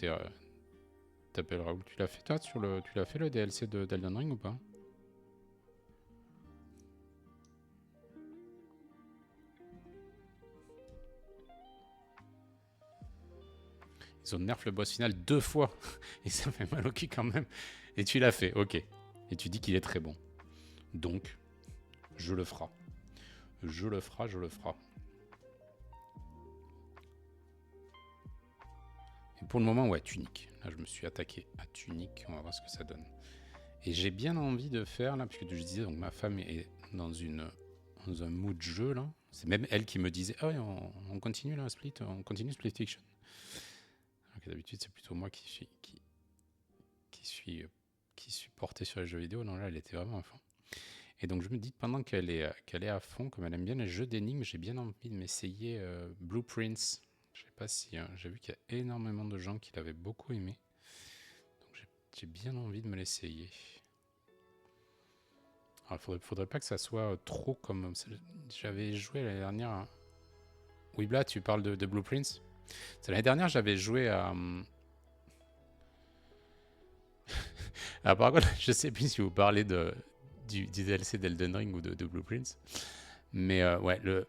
t'appelles Raoul. Tu l'as fait, toi, tu l'as fait, le DLC d'Elden Ring ou pas? Ils ont nerf le boss final 2 fois. Et ça fait mal au cul quand même. Et tu l'as fait, ok. Et tu dis qu'il est très bon. Donc, je le ferai. Je le ferai, je le ferai. Et pour le moment, ouais, Tunic. Là, je me suis attaqué à Tunic. On va voir ce que ça donne. Et j'ai bien envie de faire, là, puisque je disais, donc ma femme est dans un mood jeu, là. C'est même elle qui me disait, ah ouais, on continue là, Split, on continue Split Fiction. Alors que d'habitude, c'est plutôt moi qui suis porté sur les jeux vidéo. Non, là, elle était vraiment à fond. Et donc, je me dis que pendant qu'elle est à fond, comme elle aime bien les jeux d'énigmes, j'ai bien envie de m'essayer Blueprints. Je sais pas si... j'ai vu qu'il y a énormément de gens qui l'avaient beaucoup aimé. Donc, j'ai bien envie de me l'essayer. Alors, faudrait pas que ça soit trop comme... J'avais joué l'année dernière... Hein. Oui, là, tu parles de Blueprints. L'année dernière, j'avais joué à... ah, par contre, je sais plus si vous parlez du DLC d'Elden Ring ou de Blueprints. Mais ouais, le...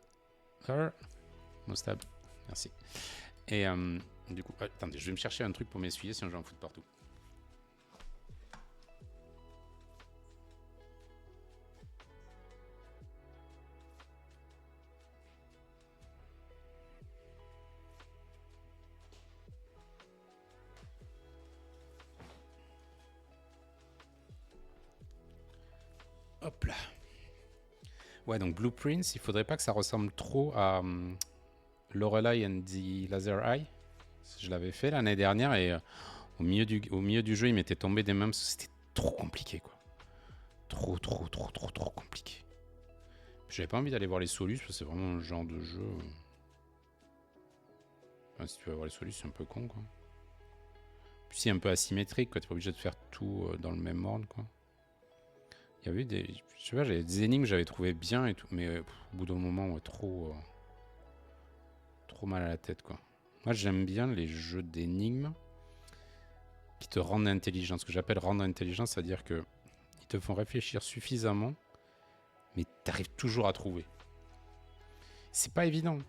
Mostab, merci. Et du coup, attendez, je vais me chercher un truc pour m'essuyer, sinon je vais en foutre partout. Hop là. Ouais, donc Blueprints, il faudrait pas que ça ressemble trop à Lorelei and the Laser Eye. Je l'avais fait l'année dernière et au milieu du jeu, il m'était tombé des mains parce que c'était trop compliqué, quoi. Trop compliqué. J'avais pas envie d'aller voir les solus parce que c'est vraiment un genre de jeu. Enfin, si tu vas voir les solus, c'est un peu con, quoi. Puis c'est un peu asymétrique, quoi. T'es pas obligé de faire tout dans le même ordre, quoi. Il y avait des... Je sais pas, j'avais des énigmes que j'avais trouvé bien et tout, mais au bout d'un moment, ouais, trop mal à la tête, quoi. Moi, j'aime bien les jeux d'énigmes qui te rendent intelligent. Ce que j'appelle rendre intelligent, c'est-à-dire que ils te font réfléchir suffisamment, mais t'arrives toujours à trouver. C'est pas évident.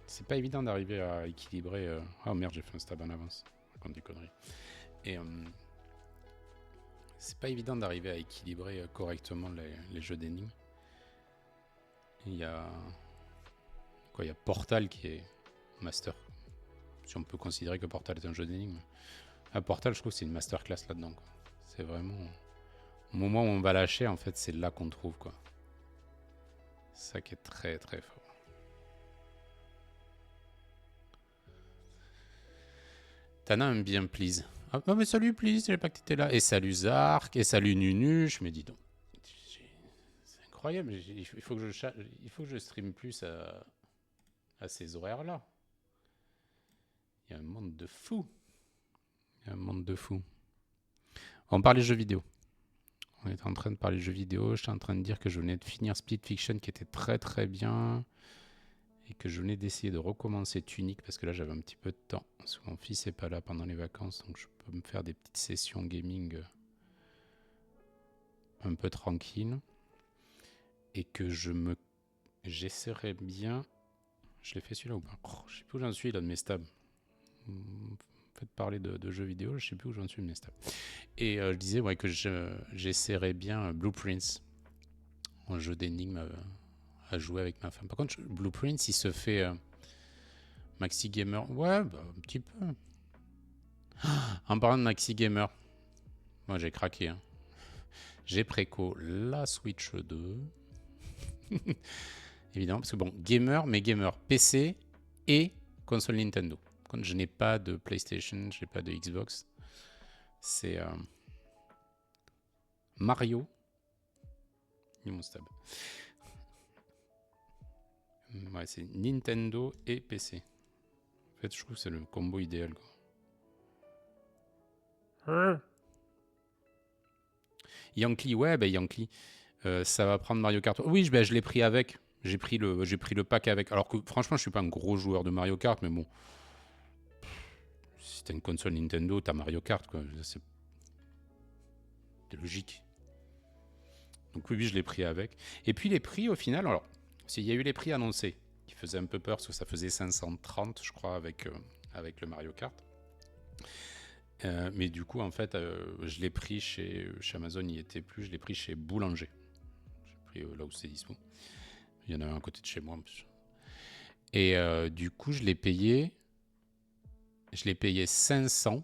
C'est pas évident d'arriver à équilibrer... Oh merde, j'ai fait un stab en avance. Je raconte des conneries. Et... c'est pas évident d'arriver à équilibrer correctement les jeux d'énigmes. Il y a... Quoi, il y a Portal qui est master. Si on peut considérer que Portal est un jeu d'énigmes. À Portal, je trouve que c'est une masterclass là-dedans. C'est vraiment... Au moment où on va lâcher, en fait, c'est là qu'on trouve, quoi. C'est ça qui est très très fort. Tana aime bien Please. Ah oh, mais salut Please, je savais pas que t'étais là. Et salut Zark, et salut Nunu. Je me dis donc... C'est incroyable, il faut que je stream plus à ces horaires-là. Il y a un monde de fou. Il y a un monde de fou. On parle des jeux vidéo. On est en train de parler de jeux vidéo. J'étais en train de dire que je venais de finir Split Fiction qui était très très bien. Et que je venais d'essayer de recommencer Tunic parce que là j'avais un petit peu de temps. Parce que mon fils n'est pas là pendant les vacances. Donc je peux me faire des petites sessions gaming un peu tranquilles. Et que j'essaierai bien... Je l'ai fait celui-là ou pas? Je sais plus où j'en suis là de mes stabs. Faites parler de jeux vidéo, je sais plus où j'en suis de mes stabs. Et je disais ouais, que j'essaierais bien Blueprints, un jeu d'énigmes à jouer avec ma femme. Par contre, Blueprints, il se fait Maxi Gamer. Ouais, bah, un petit peu. En parlant de Maxi Gamer, moi j'ai craqué. Hein. J'ai préco la Switch 2. évidemment. Parce que bon, mais gamer PC et console Nintendo. Quand je n'ai pas de PlayStation, je n'ai pas de Xbox. C'est Mario. Ni mon stab. Ouais, c'est Nintendo et PC. En fait, je trouve que c'est le combo idéal, quoi. Yankee, ouais, bah Yankee. Ça va prendre Mario Kart. Oui, je l'ai pris avec. J'ai pris le pack avec. Alors que franchement, je suis pas un gros joueur de Mario Kart, mais bon. Si t'as une console Nintendo, t'as Mario Kart, quoi. C'est logique. Donc oui, je l'ai pris avec. Et puis les prix, au final, alors, il y a eu les prix annoncés, qui faisaient un peu peur, parce que ça faisait 530, je crois, avec le Mario Kart. Mais du coup, en fait, je l'ai pris chez Amazon, il n'y était plus, je l'ai pris chez Boulanger. J'ai pris là où c'est dispo. Il y en a un à côté de chez moi, en plus. Et du coup, je l'ai payé 500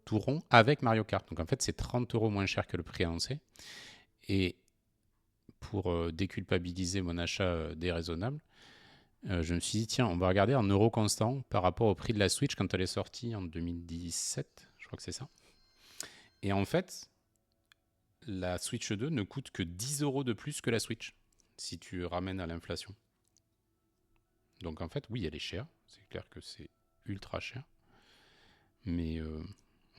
tout rond avec Mario Kart. Donc en fait, c'est 30 € moins cher que le prix annoncé. Et pour déculpabiliser mon achat déraisonnable, je me suis dit, tiens, on va regarder en euros constants par rapport au prix de la Switch quand elle est sortie en 2017. Je crois que c'est ça. Et en fait, la Switch 2 ne coûte que 10 € de plus que la Switch, si tu ramènes à l'inflation. Donc en fait, oui, elle est chère. C'est clair que c'est ultra cher. Mais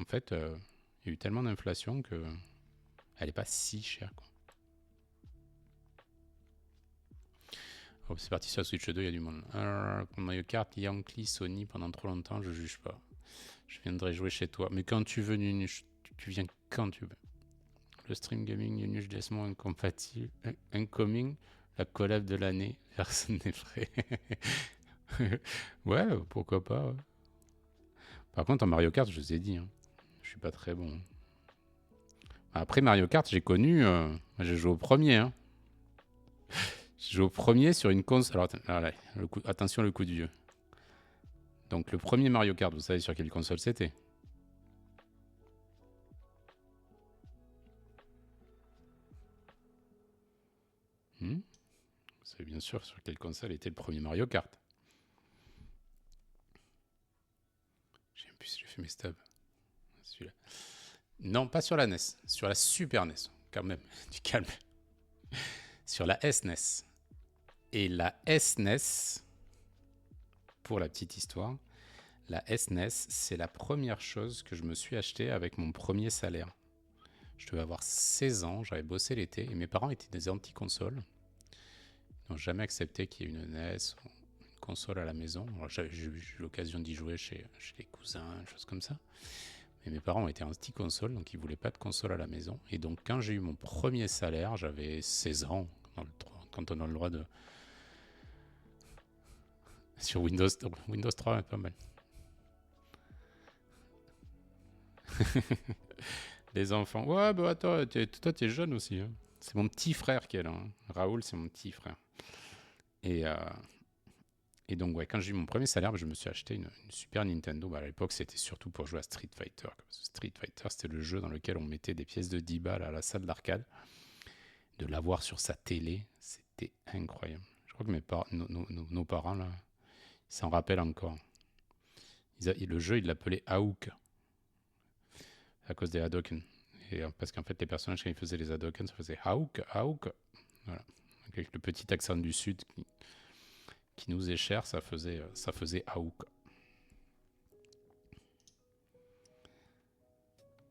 en fait, il y a eu tellement d'inflation que elle n'est pas si chère, quoi. Oh, c'est parti sur la Switch 2, il y a du monde. Pour Mario Kart, Yankee, Sony, pendant trop longtemps, je juge pas. Je viendrai jouer chez toi. Mais quand tu veux, Nunuche, tu viens quand tu veux. Le stream gaming, Nunuche, Desmond, incompatible. Incoming, la collab de l'année. Personne n'est prêt. Ouais, pourquoi pas. Ouais. Par contre, en Mario Kart, je vous ai dit, hein, je suis pas très bon. Après Mario Kart, j'ai connu. J'ai joué au premier. Hein. J'ai joué au premier sur une console. Alors, attention, le coup de vieux. Donc, le premier Mario Kart, vous savez sur quelle console c'était? Vous savez bien sûr sur quelle console était le premier Mario Kart. Je sais même plus si j'ai fait mes stabs. Celui-là. Non, pas sur la NES. Sur la Super NES. Quand même, du calme. Sur la SNES. Et la SNES, pour la petite histoire, la SNES, c'est la première chose que je me suis acheté avec mon premier salaire. Je devais avoir 16 ans, j'avais bossé l'été, et mes parents étaient des anti-consoles. Ils n'ont jamais accepté qu'il y ait une NES ou une console à la maison. J'ai eu l'occasion d'y jouer chez les cousins, des choses comme ça. Mais mes parents étaient anti-console, donc ils ne voulaient pas de console à la maison. Et donc quand j'ai eu mon premier salaire, j'avais 16 ans, quand on a le droit de... Sur Windows 3, pas mal. Les enfants. Ouais, bah toi, t'es jeune aussi. Hein. C'est mon petit frère qui est là. Hein. Raoul, c'est mon petit frère. Et donc, ouais, quand j'ai eu mon premier salaire, je me suis acheté une Super Nintendo. Bah, à l'époque, c'était surtout pour jouer à Street Fighter. Street Fighter, c'était le jeu dans lequel on mettait des pièces de 10 balles à la salle d'arcade. De l'avoir sur sa télé, c'était incroyable. Je crois que nos parents, là, ils s'en rappellent encore. Le jeu, ils l'appelaient Aouk. À cause des Hadoken. Et parce qu'en fait, les personnages, quand ils faisaient les Hadoken, ça faisait Aouk, Aouk. Voilà. Donc, avec le petit accent du sud qui nous est cher, ça faisait Aouk.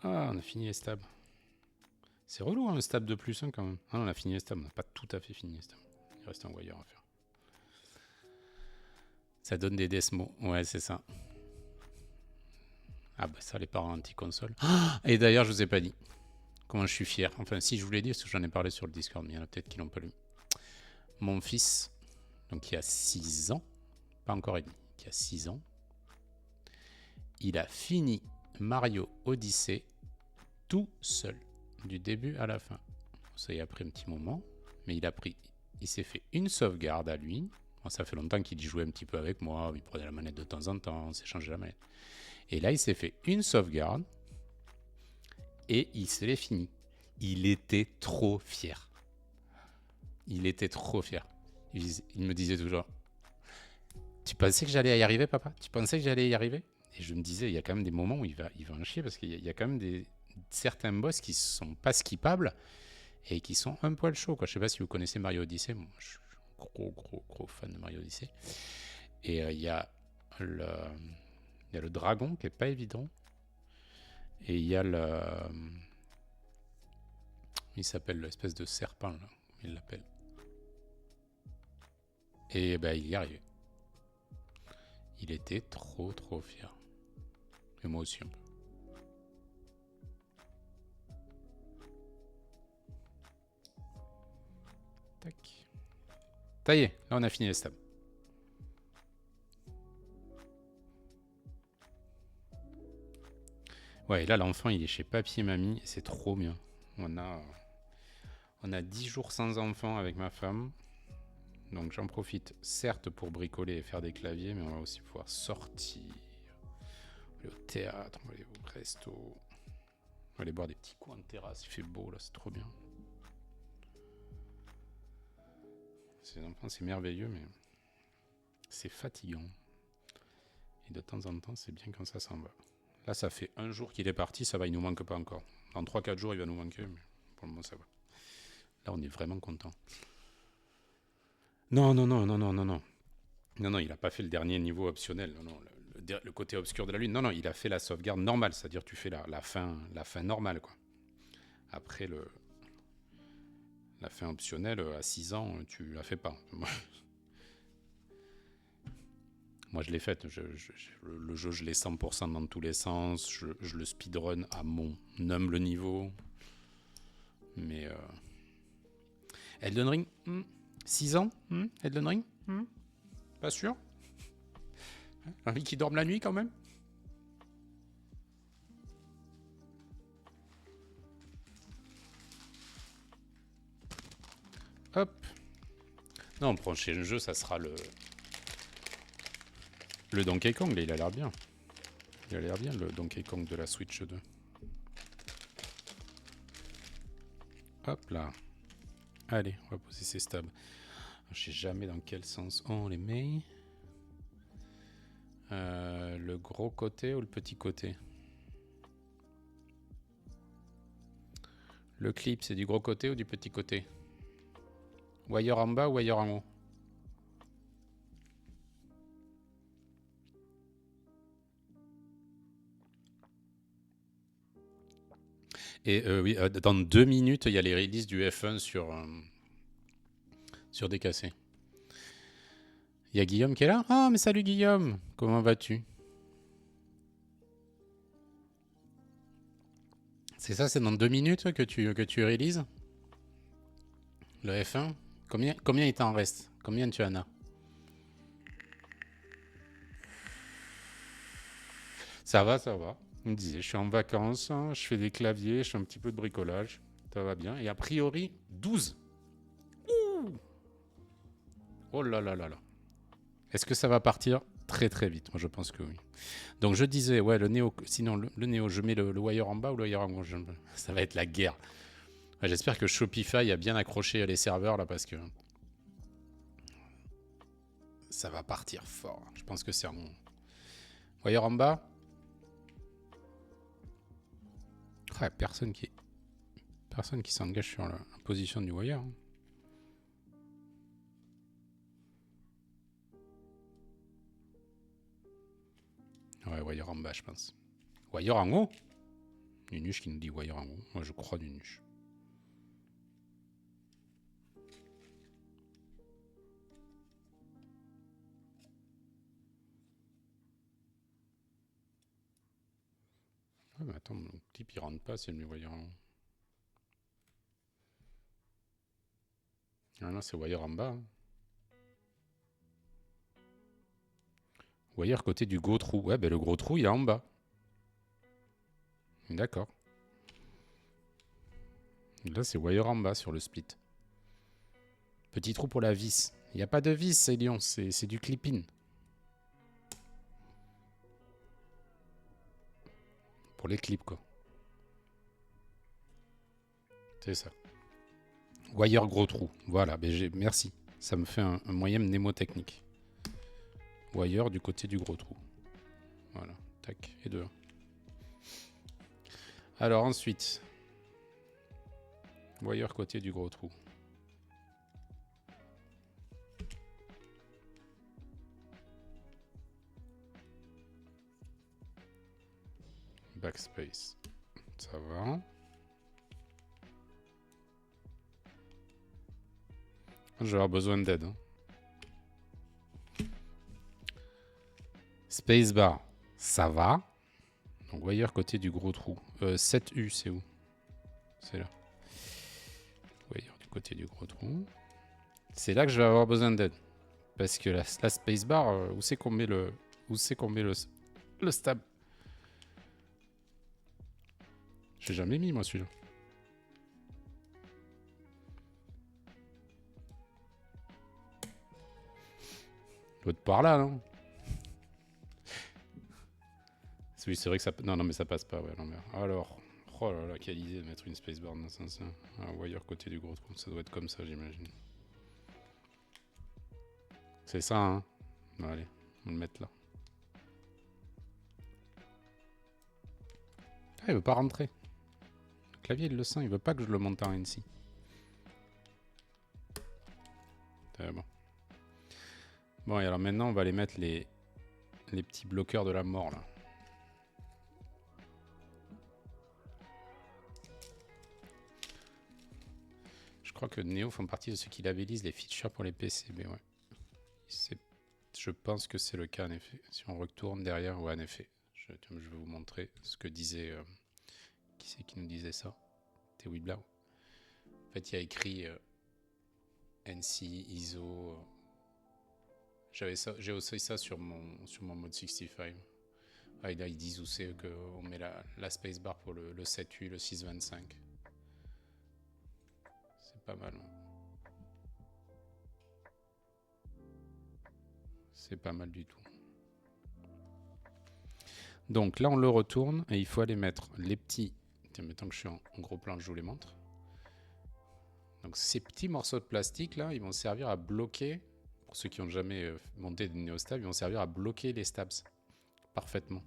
Ah, on a fini les stabs. C'est relou, hein, le stab de plus, hein, quand même. Ah, on a fini les stabs. On n'a pas tout à fait fini les stabs. Il reste un wire à faire. Ça donne des desmos. Ouais, c'est ça. Ah, bah ça, les parents anti-console. Et d'ailleurs, je vous ai pas dit. Comment je suis fier. Enfin, si je vous l'ai dit, parce que j'en ai parlé sur le Discord, mais il y en a peut-être qui l'ont pas lu. Mon fils, donc qui a 6 ans, pas encore et demi, qui a 6 ans, il a fini Mario Odyssey tout seul, du début à la fin. Ça y a pris un petit moment, mais il s'est fait une sauvegarde à lui. Bon, ça fait longtemps qu'il y jouait un petit peu avec moi, il prenait la manette de temps en temps, on s'échangeait la manette. Et là, il s'est fait une sauvegarde et il se l'est fini. Il était trop fier. Il était trop fier. Il me disait toujours, tu pensais que j'allais y arriver, papa? Tu pensais que j'allais y arriver? Et je me disais, il y a quand même des moments où il va en chier parce qu'il y a quand même certains boss qui sont pas skippables et qui sont un poil chauds, quoi. Je sais pas si vous connaissez Mario Odyssey. Moi, je suis gros fan de Mario Odyssey. Et le, il y a le dragon qui est pas évident. Et il y a il s'appelle l'espèce de serpent, là. Il l'appelle. Et ben, il y arrivait. Il était trop fier. Et moi aussi un peu. Tac. Ça y est, là on a fini les stabs. Ouais, et là l'enfant il est chez papy et mamie et c'est trop bien. On a 10 jours sans enfant avec ma femme. Donc j'en profite certes pour bricoler et faire des claviers, mais on va aussi pouvoir sortir. On va aller au théâtre, on va aller au resto. On va aller boire des petits coups en terrasse, il fait beau là, c'est trop bien. Ces enfants c'est merveilleux, mais c'est fatigant. Et de temps en temps c'est bien quand ça s'en va. Là ça fait un jour qu'il est parti, ça va, il nous manque pas encore. Dans 3-4 jours il va nous manquer, mais pour le moment ça va. Là on est vraiment content. Non, il n'a pas fait le dernier niveau optionnel. Non, le côté obscur de la lune. Non, il a fait la sauvegarde normale, c'est-à-dire tu fais la fin normale, quoi. Après la fin optionnelle, à 6 ans, tu la fais pas. Moi, je l'ai faite. Le jeu, je l'ai 100% dans tous les sens. Je le speedrun à mon humble niveau. Mais Elden Ring, 6 ans, Elden Ring, pas sûr. Envie qu'ils dorment la nuit quand même. Hop. Non, prochain jeu, ça sera le Donkey Kong. Là, il a l'air bien. Il a l'air bien, le Donkey Kong de la Switch 2. Hop là. Allez, on va poser ces stabs. Je sais jamais dans quel sens on les met. Le gros côté ou le petit côté? Le clip, c'est du gros côté ou du petit côté? Wire en bas ou wire en haut? Et oui, dans 2 minutes, il y a les releases du F1 sur DKC. Il y a Guillaume qui est là. Ah, mais salut Guillaume. Comment vas-tu? C'est ça, c'est dans 2 minutes que tu releases le F1. Combien il t'en reste? Combien tu en as? Ça va, ça va. Il me disait, je suis en vacances, hein, je fais des claviers, je fais un petit peu de bricolage. Ça va bien. Et a priori, 12. Ouh. Oh là là là là. Est-ce que ça va partir très vite? Moi, je pense que oui. Donc, je disais, ouais, le Néo. Sinon, le Néo, je mets le wire en bas ou le wire en haut? Ça va être la guerre. Ouais, j'espère que Shopify a bien accroché les serveurs là parce que ça va partir fort. Je pense que c'est un wire en bas. Ouais, personne qui s'engage sur la position du wire. Hein. Ouais, wire en bas, je pense. Wire en haut? Nunuche qui nous dit wire en haut. Moi, je crois Nunuche. Ouais, mais attends, mon type il rentre pas si elle met wire en haut. Ah non, c'est wire en bas. Hein. Wire côté du gros trou. Ouais, ben le gros trou, il est en bas. D'accord. Là, c'est wire en bas sur le split. Petit trou pour la vis. Il n'y a pas de vis, c'est Lyon. C'est du clip-in. Pour les clips, quoi. C'est ça. Wire gros trou. Voilà, ben merci. ça me fait un moyen mnémotechnique. Wire du côté du gros trou. Voilà, tac, et 2. Alors ensuite, wire côté du gros trou. Backspace, ça va. Je vais avoir besoin d'aide. Hein. Spacebar, ça va. Donc wire côté du gros trou. 7U, c'est où? C'est là. Wire du côté du gros trou. C'est là que je vais avoir besoin d'aide. Parce que la spacebar, où c'est qu'on met le... Où c'est qu'on met le stab? J'ai jamais mis, moi, celui-là. L'autre par là, non? Oui, c'est vrai que ça... Non, mais ça passe pas, ouais, l'envers. Alors... Oh là là, quelle idée de mettre une spacebar dans ce sens. Un wire côté du gros trou. Ça doit être comme ça, j'imagine. C'est ça, hein? Bon, allez, on va le mettre là. Ah, il veut pas rentrer. Le clavier, il le sent. Il veut pas que je le monte en NC. Bon. Bon, et alors maintenant, on va aller mettre les petits bloqueurs de la mort, là. Je crois que Neo font partie de ceux qui labellisent les features pour les PCB, ouais. Je pense que c'est le cas, en effet. Si on retourne derrière, ouais, en effet. Je vais vous montrer ce que disait... qui c'est qui nous disait ça? C'était Wiblau. En fait, il y a écrit NC, ISO... J'ai aussi ça sur mon mode 65. Ah, et là, ils disent où c'est qu'on met la spacebar pour le 7.8, le 6.25. C'est pas mal. C'est pas mal du tout. Donc là, on le retourne et il faut aller mettre les petits... Tiens, maintenant que je suis en gros plan, je vous les montre. Donc ces petits morceaux de plastique, là, ils vont servir à bloquer... Pour ceux qui n'ont jamais monté de néostab, ils vont servir à bloquer les stabs parfaitement.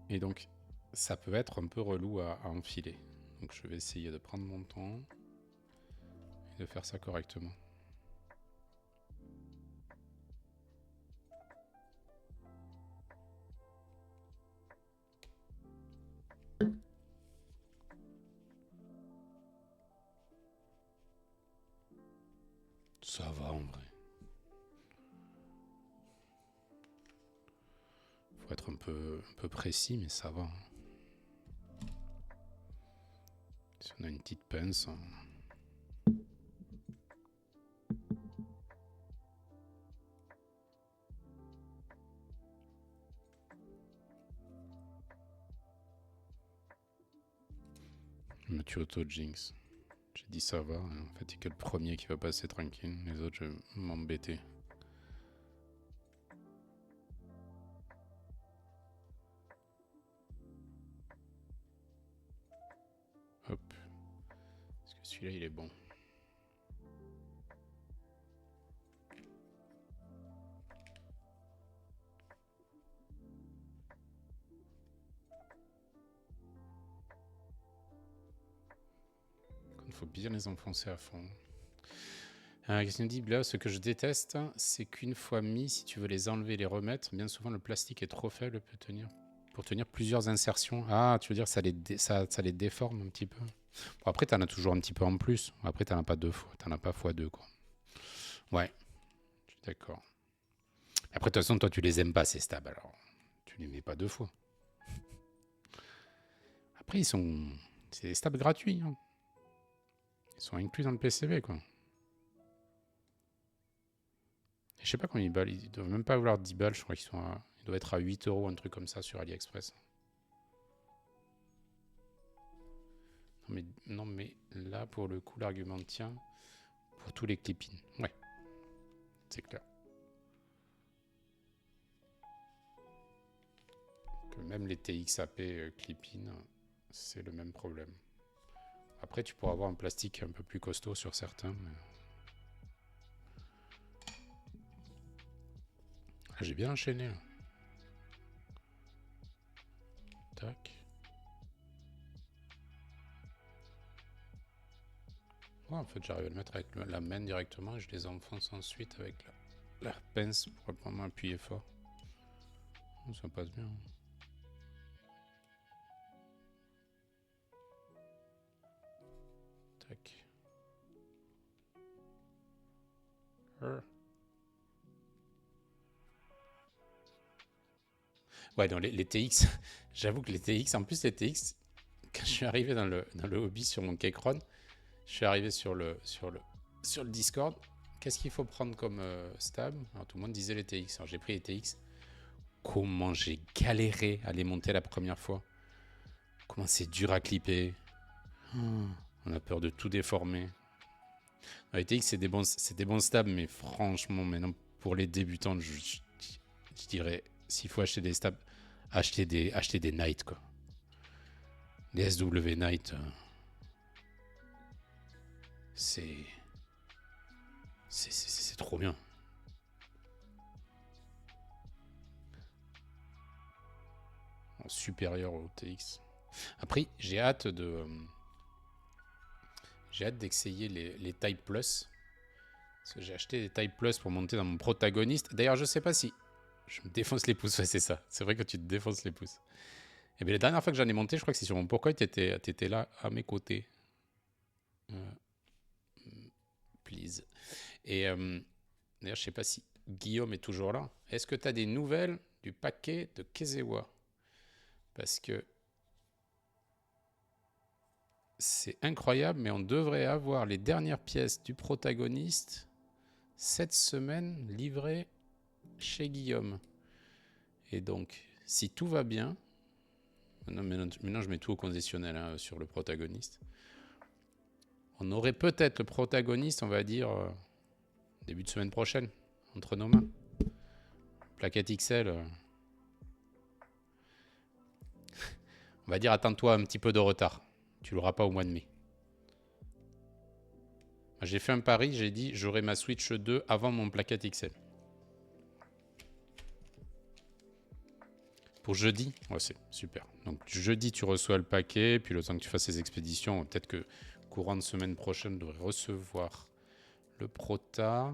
Et donc, ça peut être un peu relou à enfiler. Donc je vais essayer de prendre mon temps et de faire ça correctement. Ça va en vrai. Faut être un peu précis, mais ça va. Si on a une petite pince... Je me tue auto-jinx. J'ai dit ça va. En fait, il n'y a que le premier qui va passer tranquille. Les autres, je vais m'embêter. Hop. Parce que celui-là, il est bon. Il faut bien les enfoncer à fond. Qu'est-ce qu'il dit là? Ce que je déteste, c'est qu'une fois mis, si tu veux les enlever et les remettre, bien souvent le plastique est trop faible pour tenir plusieurs insertions. Ah, tu veux dire ça les déforme un petit peu. Bon, après, t'en as toujours un petit peu en plus. Après, t'en as pas deux fois. T'en as pas fois deux, quoi. Ouais, je suis d'accord. Après, de toute façon, toi, tu les aimes pas, ces stabs, alors tu les mets pas deux fois. Après, c'est des stabs gratuits. Hein. Ils sont inclus dans le PCB, quoi. Je sais pas combien ils balles, ils doivent même pas vouloir 10 balles, je crois qu'ils doivent être à 8 euros, un truc comme ça sur AliExpress. Non mais là pour le coup l'argument tient pour tous les clip-in. Ouais, c'est clair. Que même les TXAP clip-in, c'est le même problème. Après, tu pourras avoir un plastique un peu plus costaud sur certains. Mais... Ah, j'ai bien enchaîné là. Tac. Ouais, en fait, j'arrive à le mettre avec la main directement et je les enfonce ensuite avec la pince pour vraiment appuyer fort. Ça passe bien. Tac. Ouais, donc les TX, j'avoue que les TX, en plus les TX, quand je suis arrivé dans le hobby sur mon Keychron, je suis arrivé sur le Discord. Qu'est-ce qu'il faut prendre comme stab? Alors, tout le monde disait les TX. Alors j'ai pris les TX. Comment j'ai galéré à les monter la première fois. Comment c'est dur à clipper. On a peur de tout déformer. Les TX, c'est des bons stabs, mais franchement, maintenant, pour les débutants, je dirais, s'il faut acheter des stabs, acheter des Knight, quoi. Les SW Knight, c'est trop bien. Supérieur au TX. Après, j'ai hâte d'essayer les Type Plus. Parce que j'ai acheté des Type Plus pour monter dans mon protagoniste. D'ailleurs, je sais pas si je me défonce les pouces. Ouais, c'est ça. C'est vrai que tu te défonces les pouces. Et bien, la dernière fois que j'en ai monté, je crois que c'est sur mon Pourquoi tu étais là à mes côtés. Please. Et d'ailleurs, je sais pas si Guillaume est toujours là. Est-ce que tu as des nouvelles du paquet de Kezewa? Parce que c'est incroyable, mais on devrait avoir les dernières pièces du protagoniste cette semaine livrées chez Guillaume. Et donc, si tout va bien, maintenant je mets tout au conditionnel hein, sur le protagoniste. On aurait peut-être le protagoniste, on va dire, début de semaine prochaine, entre nos mains. Plaquette XL. On va dire, attends-toi un petit peu de retard. Tu l'auras pas au mois de mai. J'ai fait un pari, j'ai dit, j'aurai ma Switch 2 avant mon plaquette XL. Pour jeudi, ouais, c'est super. Donc jeudi, tu reçois le paquet, puis le temps que tu fasses les expéditions, peut-être que courant de semaine prochaine, je devrais recevoir le prota.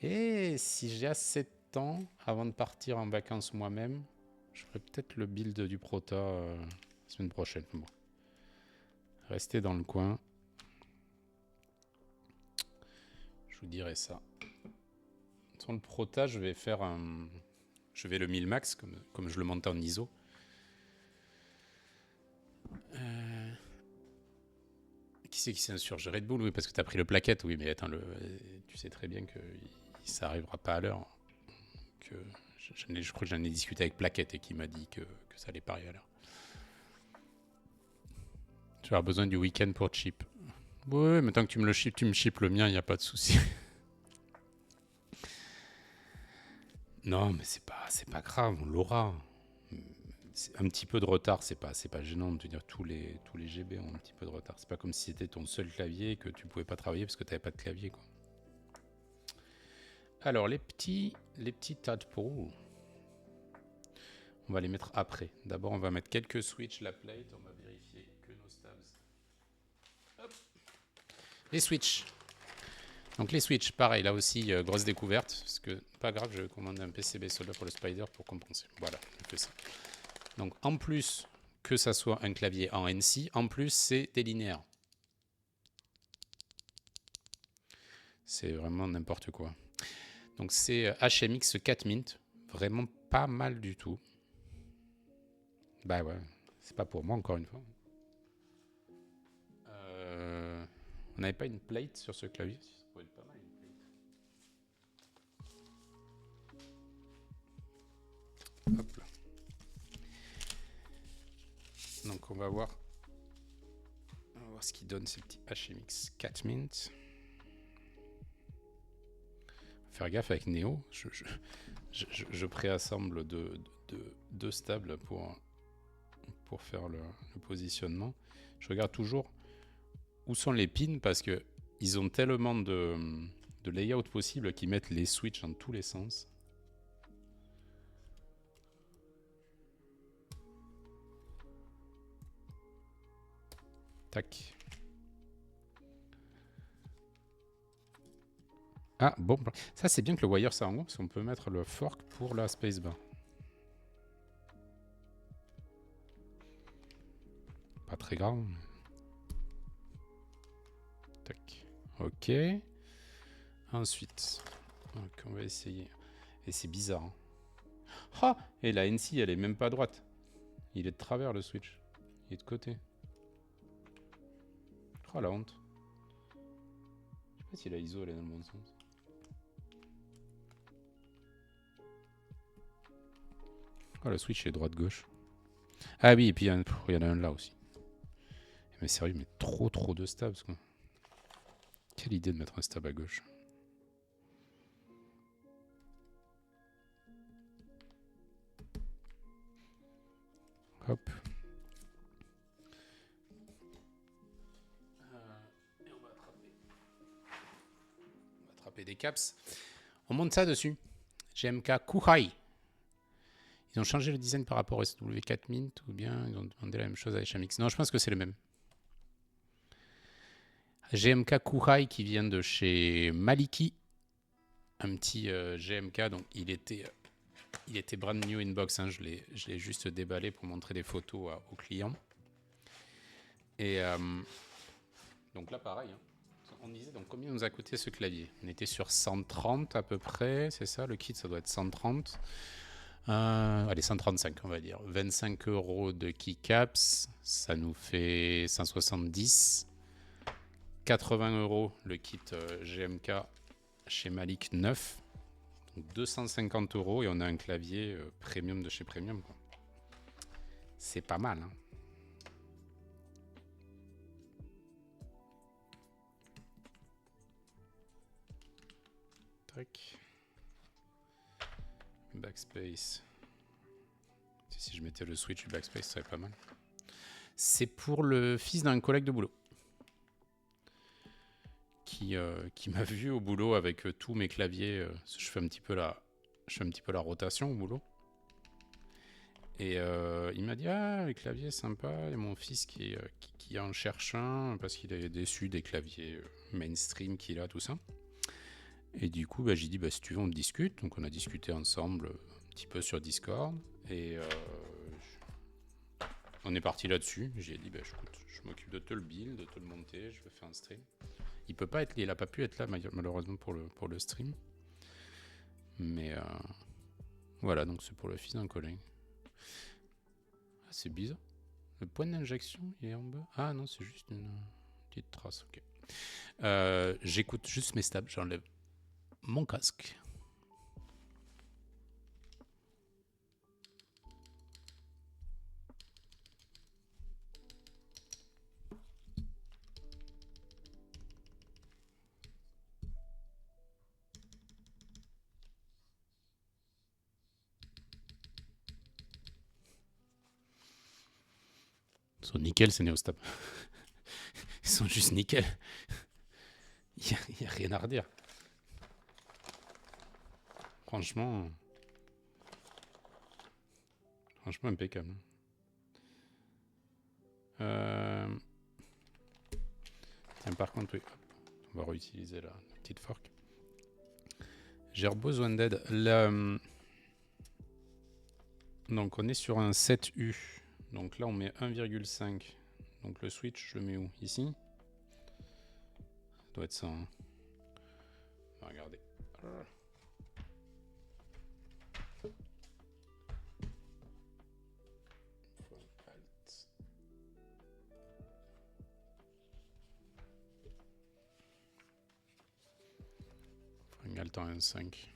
Et si j'ai assez de temps, avant de partir en vacances moi-même, je ferai peut-être le build du prota la semaine prochaine. Bon. Restez dans le coin. Je vous dirai ça. Sur le prota, je vais faire un... Je vais le 1000 max, comme je le monte en ISO. Qui c'est qui s'insurge? Red Bull, oui, parce que tu as pris le plaquette, oui, mais attends, tu sais très bien que ça n'arrivera pas à l'heure. Je crois que j'en ai discuté avec Plaquette et qui m'a dit que ça allait pas arriver à l'heure. Tu as besoin du week-end pour chip. Oui, mais tant que tu me shippes le mien, il n'y a pas de souci. Non, mais c'est pas grave, on l'aura. Un petit peu de retard, c'est pas gênant de dire tous les GB ont un petit peu de retard. C'est pas comme si c'était ton seul clavier et que tu pouvais pas travailler parce que tu n'avais pas de clavier, quoi. Alors les petits tadpoles, on va les mettre après. D'abord, on va mettre quelques switches, la plate, on va vérifier que nos stabs. Hop. Les switches. Donc les switches, pareil, là aussi, grosse découverte. Parce que, pas grave, je vais commander un PCB solder pour le Spider pour compenser. Voilà, on fait ça. Donc en plus que ça soit un clavier en NC, en plus c'est des linéaires. C'est vraiment n'importe quoi. Donc c'est HMX 4 Mint, vraiment pas mal du tout. Bah ouais, c'est pas pour moi encore une fois. On n'avait pas une plate sur ce clavier? Ça pourrait être pas mal une plate. Hop là. Donc on va voir ce qu'il donne ces petits HMX 4 Mint. Faire gaffe avec Neo, je préassemble deux stables pour faire le positionnement. Je regarde toujours où sont les pins parce que ils ont tellement de layout possible qu'ils mettent les switches dans tous les sens. Tac. Ah bon, ça c'est bien que le wire ça en gros parce qu'on peut mettre le fork pour la spacebar. Pas très grave. Tac. Ok. Ensuite, donc on va essayer. Et c'est bizarre. Hein. Ah, et la NC elle est même pas à droite. Il est de travers le switch. Il est de côté. Oh la honte. Je sais pas si la ISO elle est dans le bon sens. Oh le switch est droite-gauche. Ah oui, et puis il y en a un là aussi. Mais sérieux, mais trop de stabs quoi. Quelle idée de mettre un stab à gauche. Hop. Et on va attraper des caps. On monte ça dessus. GMK Kuhai. Ils ont changé le design par rapport au SW4 Mint ou bien ils ont demandé la même chose à HMX. Non, je pense que c'est le même. GMK Kuhai qui vient de chez Maliki. Un petit GMK, donc il était brand new inbox. Hein, je l'ai juste déballé pour montrer des photos aux clients. Et donc là, pareil. Hein. On disait donc combien nous a coûté ce clavier. On était sur 130 à peu près, c'est ça. Le kit, ça doit être 130. Allez, 135, on va dire. 25 € de keycaps, ça nous fait 170. 80 € le kit GMK chez Malik 9. Donc 250 € et on a un clavier premium de chez Premium. C'est pas mal. Hein. Tac. Backspace. Si je mettais le switch du backspace, ça serait pas mal. C'est pour le fils d'un collègue de boulot. Qui m'a vu au boulot avec tous mes claviers. Je fais un petit peu la rotation au boulot. Et il m'a dit ah les claviers sympa. Et mon fils qui en cherche un parce qu'il est déçu des claviers mainstream qu'il a tout ça. Et du coup j'ai dit si tu veux on discute. Donc on a discuté ensemble un petit peu sur Discord et on est parti là-dessus. J'ai dit écoute, je m'occupe de te le build, de te le monter, je vais faire un stream. Il n'a pas pu être là malheureusement pour le stream. Mais voilà, donc c'est pour le fils d'un collègue. Ah, c'est bizarre. Le point d'injection, il est en bas. Ah non, c'est juste une petite trace. Ok. J'écoute juste mes stabs. J'enlève mon casque. Ils sont nickel, ces Neostab. Ils sont juste nickel. Il n'y a rien à redire. Franchement impeccable. Tiens, par contre, oui. On va réutiliser la petite fork. J'ai besoin d'aide. Donc, on est sur un 7U. Donc là, on met 1,5. Donc le switch, je le mets où? Ici? Ça doit être ça. Hein. On va regarder. Alt en 1,5.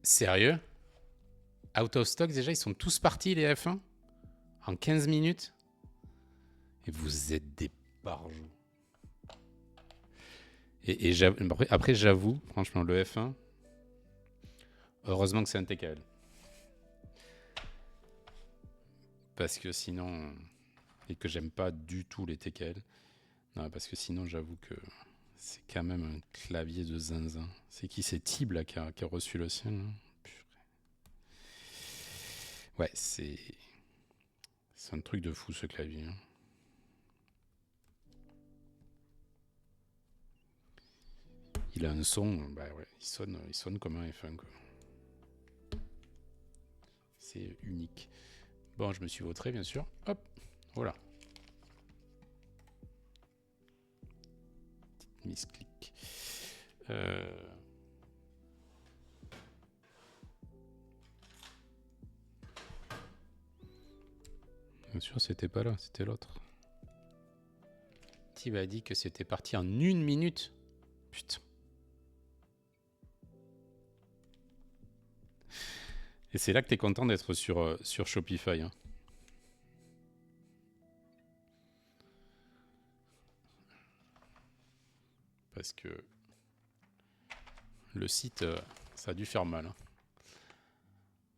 Sérieux? Out of stock, déjà, ils sont tous partis, les F1? En 15 minutes? Et vous êtes des barjots. Et après, j'avoue, franchement, le F1, heureusement que c'est un TKL. Parce que sinon, et que j'aime pas du tout les TKL, Non, parce que sinon, j'avoue que c'est quand même un clavier de zinzin. C'est qui? C'est Tib là qui a reçu le sien là. Purée. Ouais, c'est un truc de fou ce clavier. Hein. Il a un son, bah ouais, il sonne comme un F1 quoi. C'est unique. Bon, je me suis vautré bien sûr. Hop, voilà. Petite misclic. Bien sûr, c'était pas là, c'était l'autre. Tib a dit que c'était parti en 1 minute. Putain. Et c'est là que tu es content d'être sur Shopify. Hein. Parce que le site, ça a dû faire mal. Hein.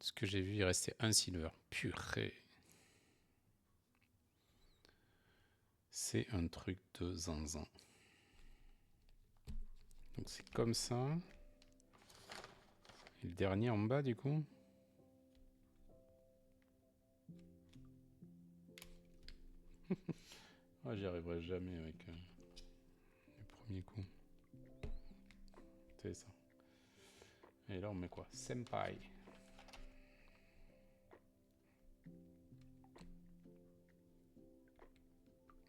Ce que j'ai vu, il restait un silver. Purée. C'est un truc de zinzin. Donc c'est comme ça. Et le dernier en bas, du coup. Ah, j'y arriverai jamais avec le premier coup. C'est ça. Et là, on met quoi? Senpai.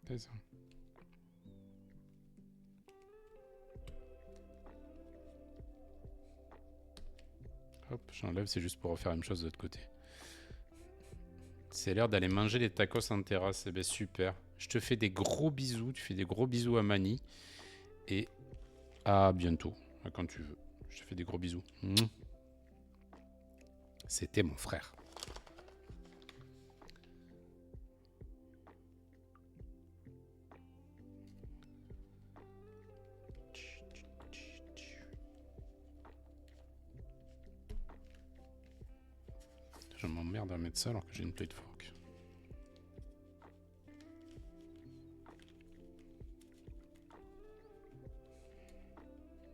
C'est ça. Hop, j'enlève, c'est juste pour refaire la même chose de l'autre côté. C'est l'heure d'aller manger des tacos en terrasse. Eh ben super. Je te fais des gros bisous. Tu fais des gros bisous à Mani. Et à bientôt. À quand tu veux. Je te fais des gros bisous. C'était mon frère. Je m'emmerde à mettre ça alors que j'ai une plate fork.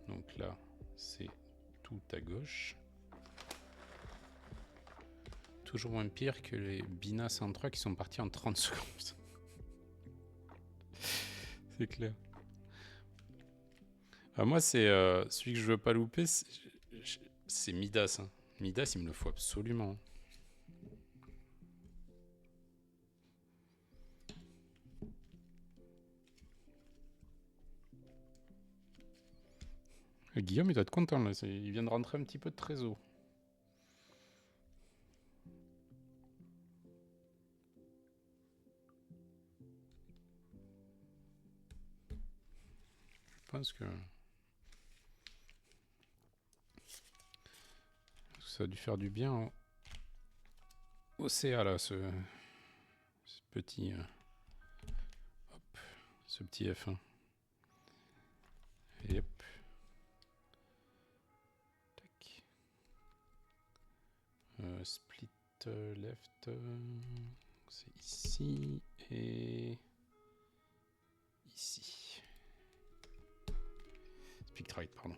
Donc là, c'est tout à gauche. Toujours moins pire que les Bina 103 qui sont partis en 30 secondes. C'est clair. Ah, moi, c'est celui que je veux pas louper, c'est Midas. Hein. Midas, il me le faut absolument. Guillaume, il doit être content là. Il vient de rentrer un petit peu de trésor. Je pense que ça a dû faire du bien au CA là, ce petit, hop, ce petit F1. Et hop. Tac. Split left, c'est ici et ici. Speak right, pardon.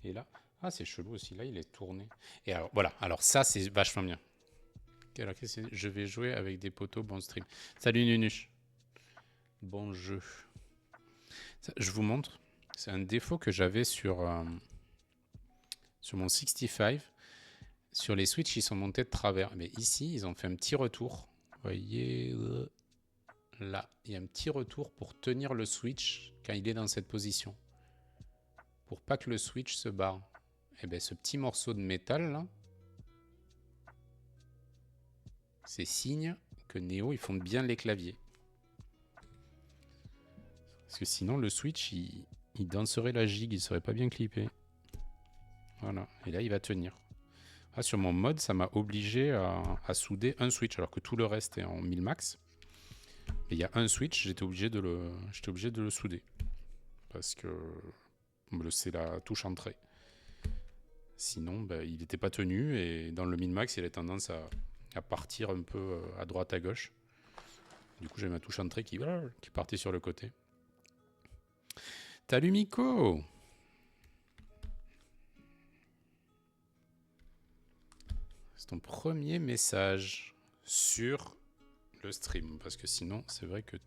Et là, ah c'est chelou aussi, là il est tourné. Et alors voilà, alors ça c'est vachement bien. Alors qu'est-ce que c'est? Je vais jouer avec des poteaux, bon stream. Salut Nunuche. Bon jeu. Ça, je vous montre, c'est un défaut que j'avais sur mon 65. Sur les Switch, ils sont montés de travers. Mais ici, ils ont fait un petit retour. Vous voyez, là, il y a un petit retour pour tenir le Switch quand il est dans cette position. Pour pas que le Switch se barre. Et bien, ce petit morceau de métal, là, c'est signe que Neo, ils font bien les claviers. Parce que sinon, le Switch, il danserait la gigue, il serait pas bien clippé. Voilà, et là, il va tenir. Ah, sur mon mode, ça m'a obligé à souder un Switch, alors que tout le reste est en 1000 max. Et il y a un Switch, j'étais obligé de le souder. Parce que c'est la touche entrée. Sinon, bah, il n'était pas tenu, et dans le min-max, il a tendance à partir un peu à droite, à gauche. Du coup, j'ai ma touche entrée qui partait sur le côté. Salut Miko! C'est ton premier message sur le stream. Parce que sinon, c'est vrai que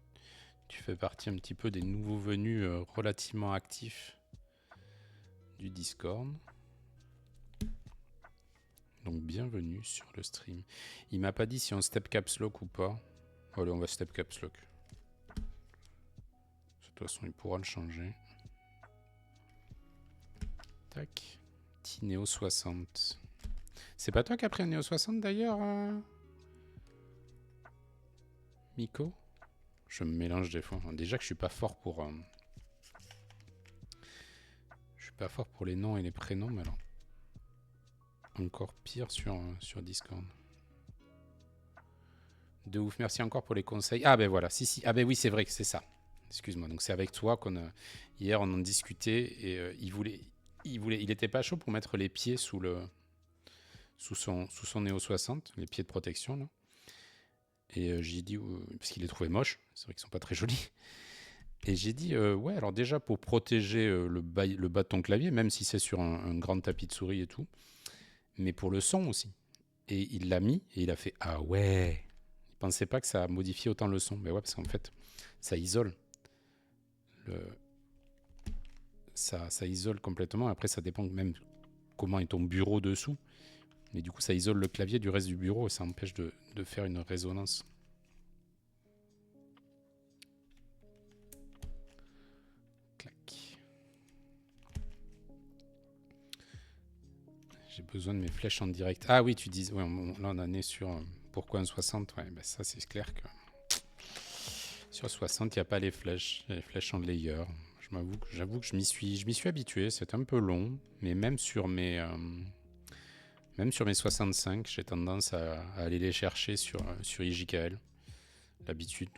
tu fais partie un petit peu des nouveaux venus relativement actifs du Discord. Donc bienvenue sur le stream. Il m'a pas dit si on step caps lock ou pas. Allez, on va step caps lock. De toute façon, il pourra le changer. Tac. Petit Neo 60. C'est pas toi qui as pris un Neo 60 d'ailleurs, Miko? Je me mélange des fois. Déjà que je suis pas fort pour... je suis pas fort pour les noms et les prénoms, mais alors... Encore pire sur Discord. De ouf, merci encore pour les conseils. Ah ben voilà, si. Ah ben oui, c'est vrai que c'est ça. Excuse-moi, donc c'est avec toi qu'on a... Hier, on en discutait et il était pas chaud pour mettre les pieds sous son Neo 60, les pieds de protection, là. Et j'ai dit... parce qu'il les trouvait moches, c'est vrai qu'ils sont pas très jolis. Et j'ai dit, ouais, alors déjà, pour protéger le bas de ton clavier, même si c'est sur un grand tapis de souris et tout, mais pour le son aussi. Et il l'a mis et il a fait « Ah ouais !» Il pensait pas que ça modifiait autant le son. Mais ouais, parce qu'en fait, ça isole. Ça isole complètement. Après, ça dépend même comment est ton bureau dessous. Mais du coup, ça isole le clavier du reste du bureau et ça empêche de faire une résonance. Clac. J'ai besoin de mes flèches en direct. Ah oui, tu dis... Ouais, là, on en est sur... pourquoi un 60 ? Ouais, ben ça, c'est clair que... Sur 60, il n'y a pas les flèches. Il y a les flèches en layer. J'avoue que je m'y suis habitué. C'est un peu long. Mais même sur mes 65, j'ai tendance à aller les chercher sur IJKL. L'habitude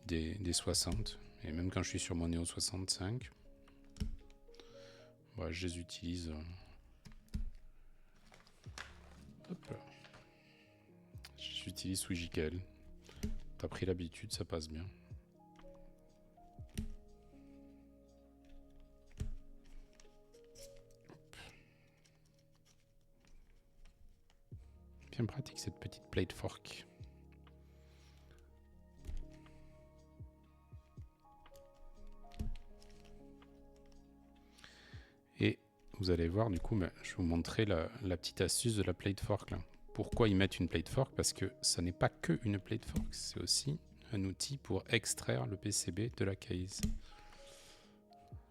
des 60. Et même quand je suis sur mon Neo 65, ouais, je les utilise. Hop. Je les utilise sous IJKL. T'as pris l'habitude, ça passe bien. Bien pratique cette petite plate fork. Et vous allez voir, du coup, je vais vous montrer la petite astuce de la plate fork. Là. Pourquoi ils mettent une plate fork? Parce que ça n'est pas que une plate fork, c'est aussi un outil pour extraire le PCB de la case.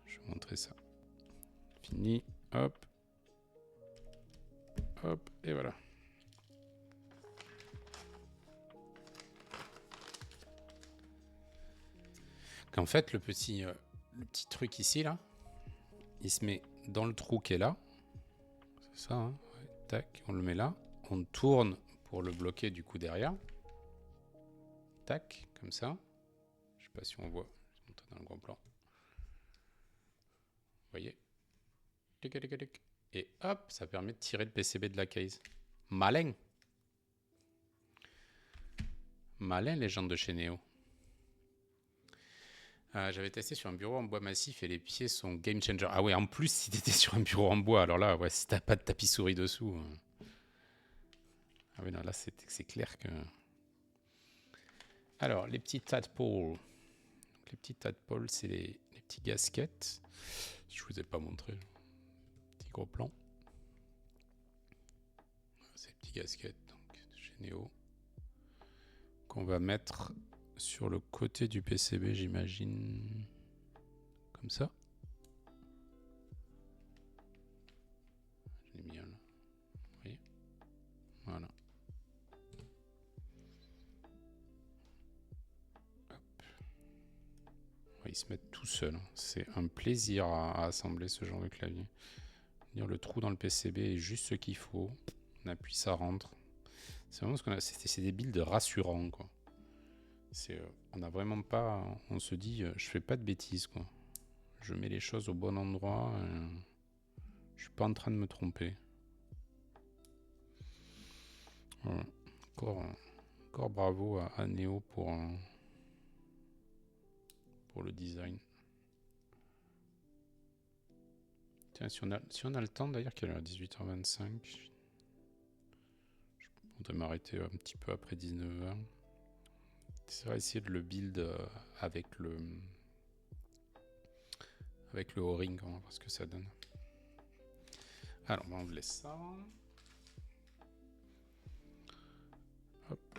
Je vais vous montrer ça. Fini, hop, hop, et voilà. Qu'en fait, le petit truc ici, là, il se met dans le trou qui est là. C'est ça, hein, ouais, tac, on le met là. On tourne pour le bloquer du coup derrière. Tac, comme ça. Je sais pas si on voit. Je vais montrer dans le gros plan. Vous voyez? Et hop, ça permet de tirer le PCB de la case. Malin. Malin, les gens de chez Neo. J'avais testé sur un bureau en bois massif et les pieds sont game changer. Ah ouais, en plus, si t'étais sur un bureau en bois, alors là, ouais, si t'as pas de tapis souris dessous. Ah oui, non, là, c'est clair que... Alors, les petits tadpoles. Les petits tadpoles, c'est les petits gasquettes. Je vous ai pas montré. Petit gros plan. Ces petits gasquettes, donc, chez Neo. Qu'on va mettre sur le côté du PCB, j'imagine. Comme ça. Je l'ai mis là. Vous voyez? Voilà. Ils se mettent tout seuls. C'est un plaisir à assembler ce genre de clavier. Le trou dans le PCB est juste ce qu'il faut. On appuie, ça rentre. C'est vraiment ce qu'on a. C'est des builds rassurants, quoi. On a vraiment pas. On se dit, je fais pas de bêtises, quoi. Je mets les choses au bon endroit. Je suis pas en train de me tromper. Voilà. Encore bravo à Neo pour le design. Tiens, si on a le temps d'ailleurs, qu'elle est à 18h25. Je voudrais m'arrêter un petit peu après 19h. Ça va essayer de le build avec le O-ring, on va voir ce que ça donne. Alors, on laisse ça. Hop.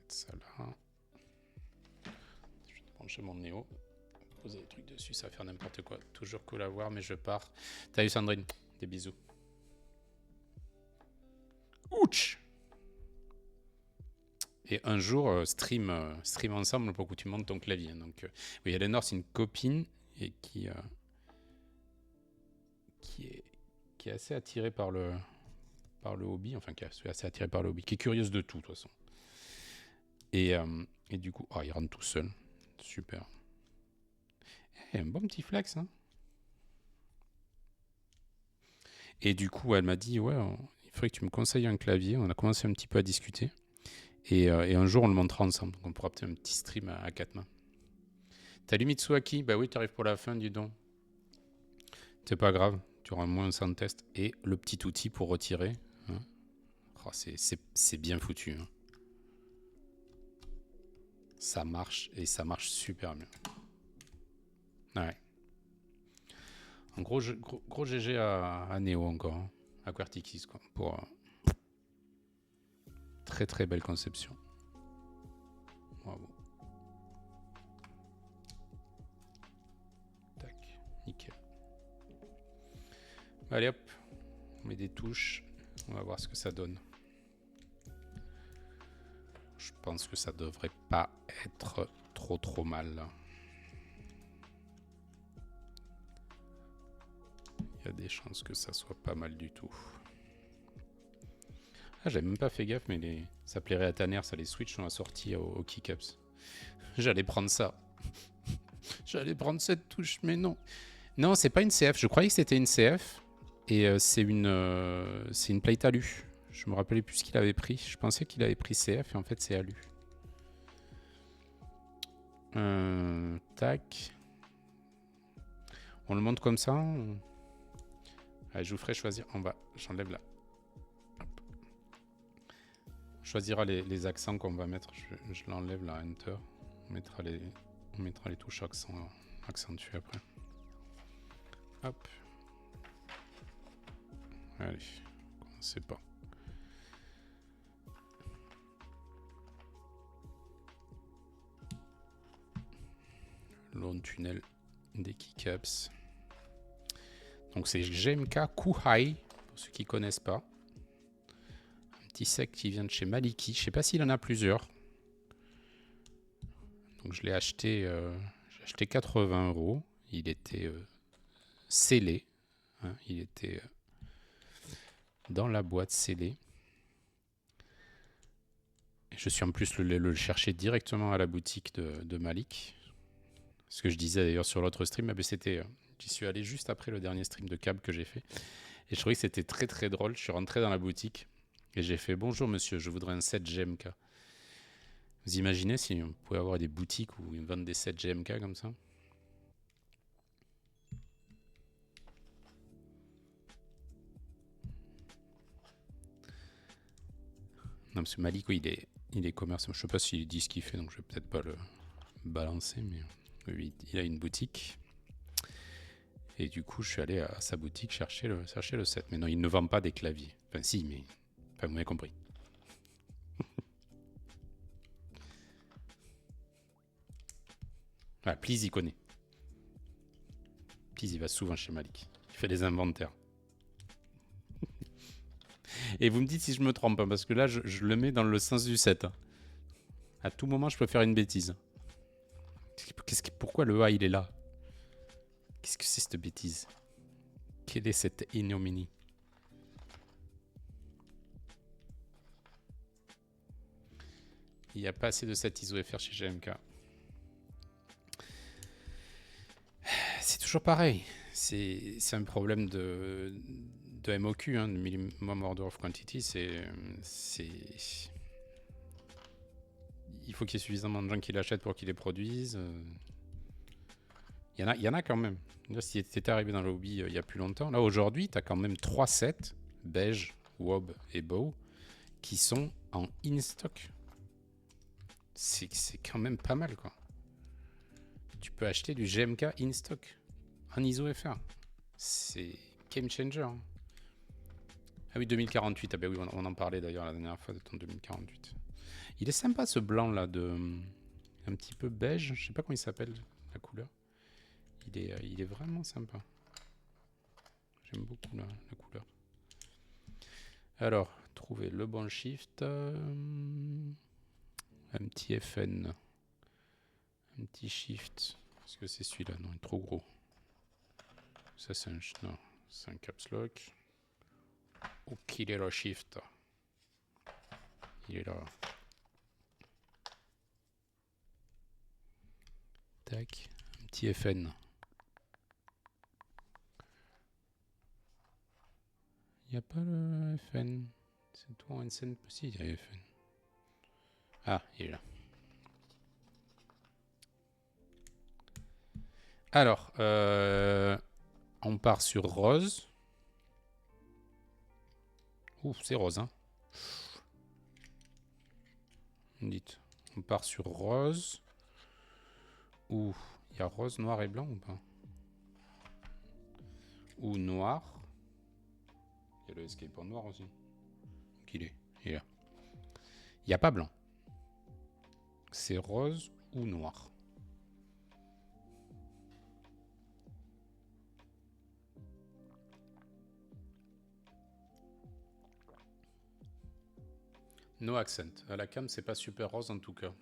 Ça là. Je vais brancher mon Néo. Poser des trucs dessus, ça va faire n'importe quoi. Toujours cool à voir, mais je pars. Salut Sandrine, des bisous. Ouch! Et un jour, stream ensemble pour que tu montes ton clavier. Donc, oui, Eleanor, c'est une copine et qui est assez attirée par le hobby. Enfin, qui est assez attirée par le hobby. Qui est curieuse de tout, de toute façon. Et du coup, il rentre tout seul. Super. Un bon petit flex, hein. Et du coup, elle m'a dit, ouais, il faudrait que tu me conseilles un clavier. On a commencé un petit peu à discuter. Et un jour, on le montrera ensemble. Donc, on pourra peut-être un petit stream à 4 mains. T'as lu Mitsuaki? Bah oui, t'arrives pour la fin, dis donc. C'est pas grave, tu auras moins un sound test. Et le petit outil pour retirer. Hein. Oh, c'est bien foutu. Hein. Ça marche, et ça marche super bien. Ouais. En gros GG à Neo encore. Hein. À Quartikis, quoi. Pour très très belle conception. Bravo. Tac, nickel. Allez hop, on met des touches. On va voir ce que ça donne. Je pense que ça devrait pas être trop mal. Il y a des chances que ça soit pas mal du tout. Ah, j'avais même pas fait gaffe, mais ça plairait à Tanner, ça, les Switch sont assortis au keycaps. J'allais prendre ça. J'allais prendre cette touche, mais non. Non, c'est pas une CF. Je croyais que c'était une CF. Et c'est une plate alu. Je me rappelais plus ce qu'il avait pris. Je pensais qu'il avait pris CF et en fait c'est alu. Tac. On le monte comme ça. Allez, je vous ferai choisir. J'enlève là. Hop. On choisira les accents qu'on va mettre. Je l'enlève là, Enter. On mettra les touches accentuées après. Hop. Allez, commencez pas. Long tunnel des keycaps. Donc c'est GMK Kuhai, pour ceux qui ne connaissent pas. Un petit sec qui vient de chez Maliki. Je ne sais pas s'il en a plusieurs. Donc je l'ai acheté, j'ai acheté 80 €. Il était scellé. Hein, il était dans la boîte scellée. Et je suis en plus le chercher directement à la boutique de Malik. Ce que je disais d'ailleurs sur l'autre stream, j'y suis allé juste après le dernier stream de câble que j'ai fait. Et je trouvais que c'était très très drôle. Je suis rentré dans la boutique et j'ai fait « Bonjour monsieur, je voudrais un 7 GMK ». Vous imaginez si on pouvait avoir des boutiques où ils vendent des 7 GMK comme ça? Non, parce que Malik, oui, il est commerçant. Je ne sais pas s'il dit ce qu'il fait, donc je vais peut-être pas le balancer, mais oui, il a une boutique. Et du coup, je suis allé à sa boutique chercher le 7. Mais non, il ne vend pas des claviers. Enfin, si, mais... Enfin, vous m'avez compris. Ah, Please, il connaît. Please, il va souvent chez Malik. Il fait des inventaires. Et vous me dites si je me trompe, hein, parce que là, je le mets dans le sens du 7. Hein. À tout moment, je peux faire une bêtise. Pourquoi le A, il est là? Qu'est-ce que c'est cette bêtise? Quelle est cette ignominie? Il n'y a pas assez de 7 ISO-FR chez GMK. C'est toujours pareil. C'est un problème de MOQ, hein, de Minimum Order of Quantity. il faut qu'il y ait suffisamment de gens qui l'achètent pour qu'ils les produisent. Il y en a quand même. Là, si tu étais arrivé dans le hobby il y a plus longtemps, là aujourd'hui, tu as quand même 3 sets, beige, wob et bow, qui sont en in-stock. C'est quand même pas mal, quoi. Tu peux acheter du GMK in-stock, en ISO FR. C'est game changer. Hein. Ah oui, 2048. Ah ben oui, on en parlait d'ailleurs la dernière fois de ton 2048. Il est sympa ce blanc là, un petit peu beige. Je sais pas comment il s'appelle, la couleur. Il est vraiment sympa. J'aime beaucoup la couleur. Alors, trouver le bon shift. Un petit FN. Un petit shift. Est-ce que c'est celui-là? Non, il est trop gros. Ça, c'est un caps lock. Ok, il est là, shift. Il est là. Tac. Un petit FN. Il n'y a pas le FN. C'est toi en scène possible, il y a FN. Ah, il est là. Alors, on part sur rose. Ouh, c'est rose, hein. Dites. On part sur rose. Ouh, il y a rose, noir et blanc ou pas? Ou noir. Il y a le escape en noir aussi. Donc il est là. Il n'y a pas blanc. C'est rose ou noir. No accent. À la cam, c'est pas super rose en tout cas.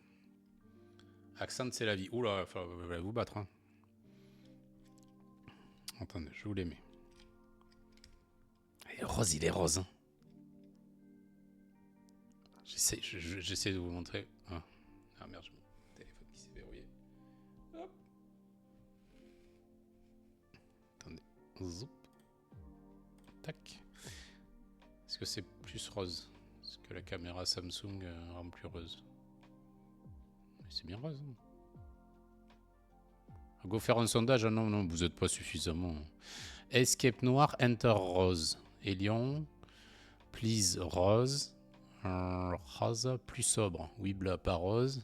Accent, c'est la vie. Oula, il va vous battre. Hein. Attendez, je vous les mets. Il est rose, il est rose. Hein. J'essaie de vous montrer. Ah merde, mon téléphone qui s'est verrouillé. Hop. Attendez. Zoup. Tac. Est-ce que c'est plus rose? Est-ce que la caméra Samsung rend plus rose? C'est bien rose. Hein. Go faire un sondage. Ah non, vous n'êtes pas suffisamment. Escape noir, enter rose. Elion, please rose. Rose plus sobre. Oui, blanc, pas rose.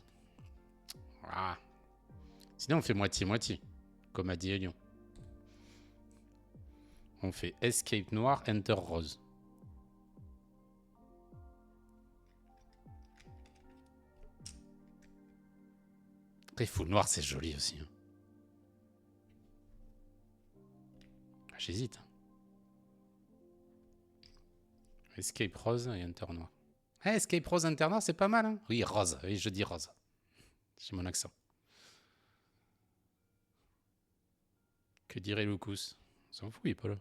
Ah. Sinon, on fait moitié-moitié. Comme a dit Elion. On fait escape noir, enter rose. Après, full noir, c'est joli aussi. Hein. J'hésite. Escape rose et enter noir. Hey, escape rose, enter noir, c'est pas mal. Hein. Oui, rose. Oui, je dis rose. J'ai mon accent. Que dirait Lucas? On s'en fout, il est pas là.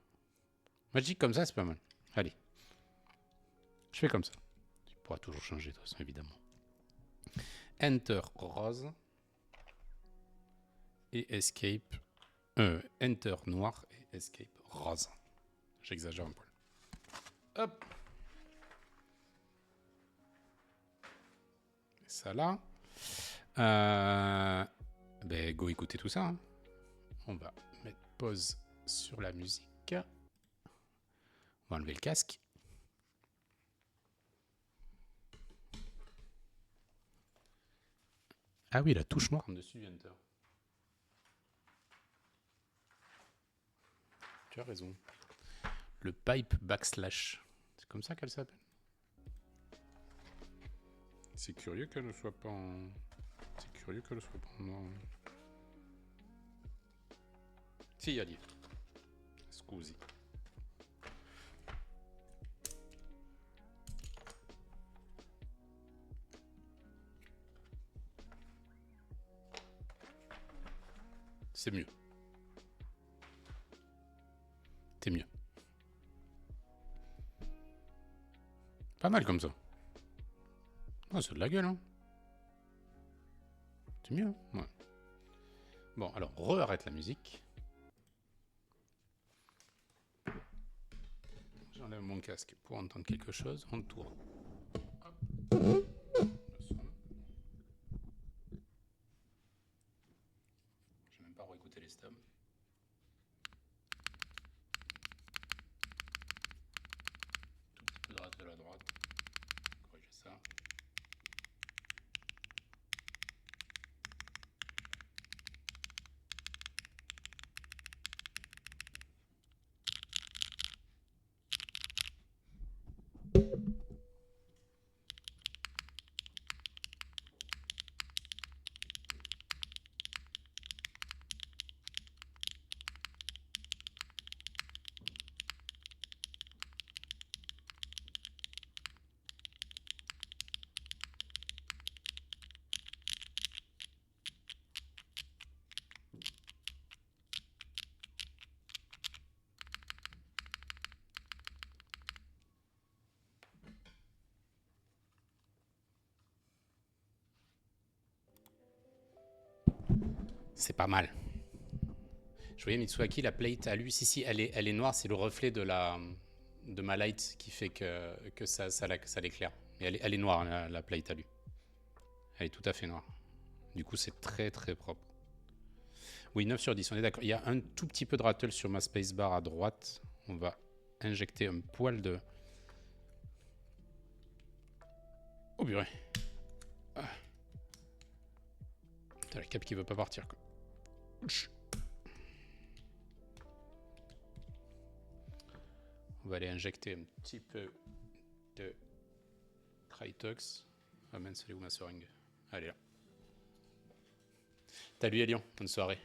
Moi, je dis comme ça, c'est pas mal. Allez. Je fais comme ça. Tu pourras toujours changer, de toute façon, évidemment. Enter rose. Et escape. Enter noir et escape rose. J'exagère un peu. Hop. Et ça là. Ben, go écouter tout ça. Hein. On va mettre pause sur la musique. On va enlever le casque. Ah oui, la touche noire en dessus du Enter. Tu as raison. Le pipe backslash. C'est comme ça qu'elle s'appelle. C'est curieux qu'elle ne soit pas en... C'est curieux qu'elle ne soit pas en noir. Si, allez. Scusi. C'est mieux. C'est mieux. Pas mal comme ça. Oh, c'est de la gueule, hein. C'est mieux, hein. Ouais. Bon, alors, re-arrête la musique. J'enlève mon casque pour entendre quelque chose. On tourne. Hop. Le son. C'est pas mal. Je voyais Mitsuaki, la plate à lui, si, elle est noire, c'est le reflet de ma light qui fait que ça l'éclaire. Et elle est noire, la plate à lui. Elle est tout à fait noire. Du coup, c'est très très propre. Oui, 9 sur 10, on est d'accord. Il y a un tout petit peu de rattle sur ma spacebar à droite. On va injecter un poil de... Oh purée. Ah. Putain, la cape qui veut pas partir, quoi. On va aller injecter un petit peu de Krytox. Ah mince, elle est où ma seringue? Elle est là. Salut à Lyon, bonne soirée.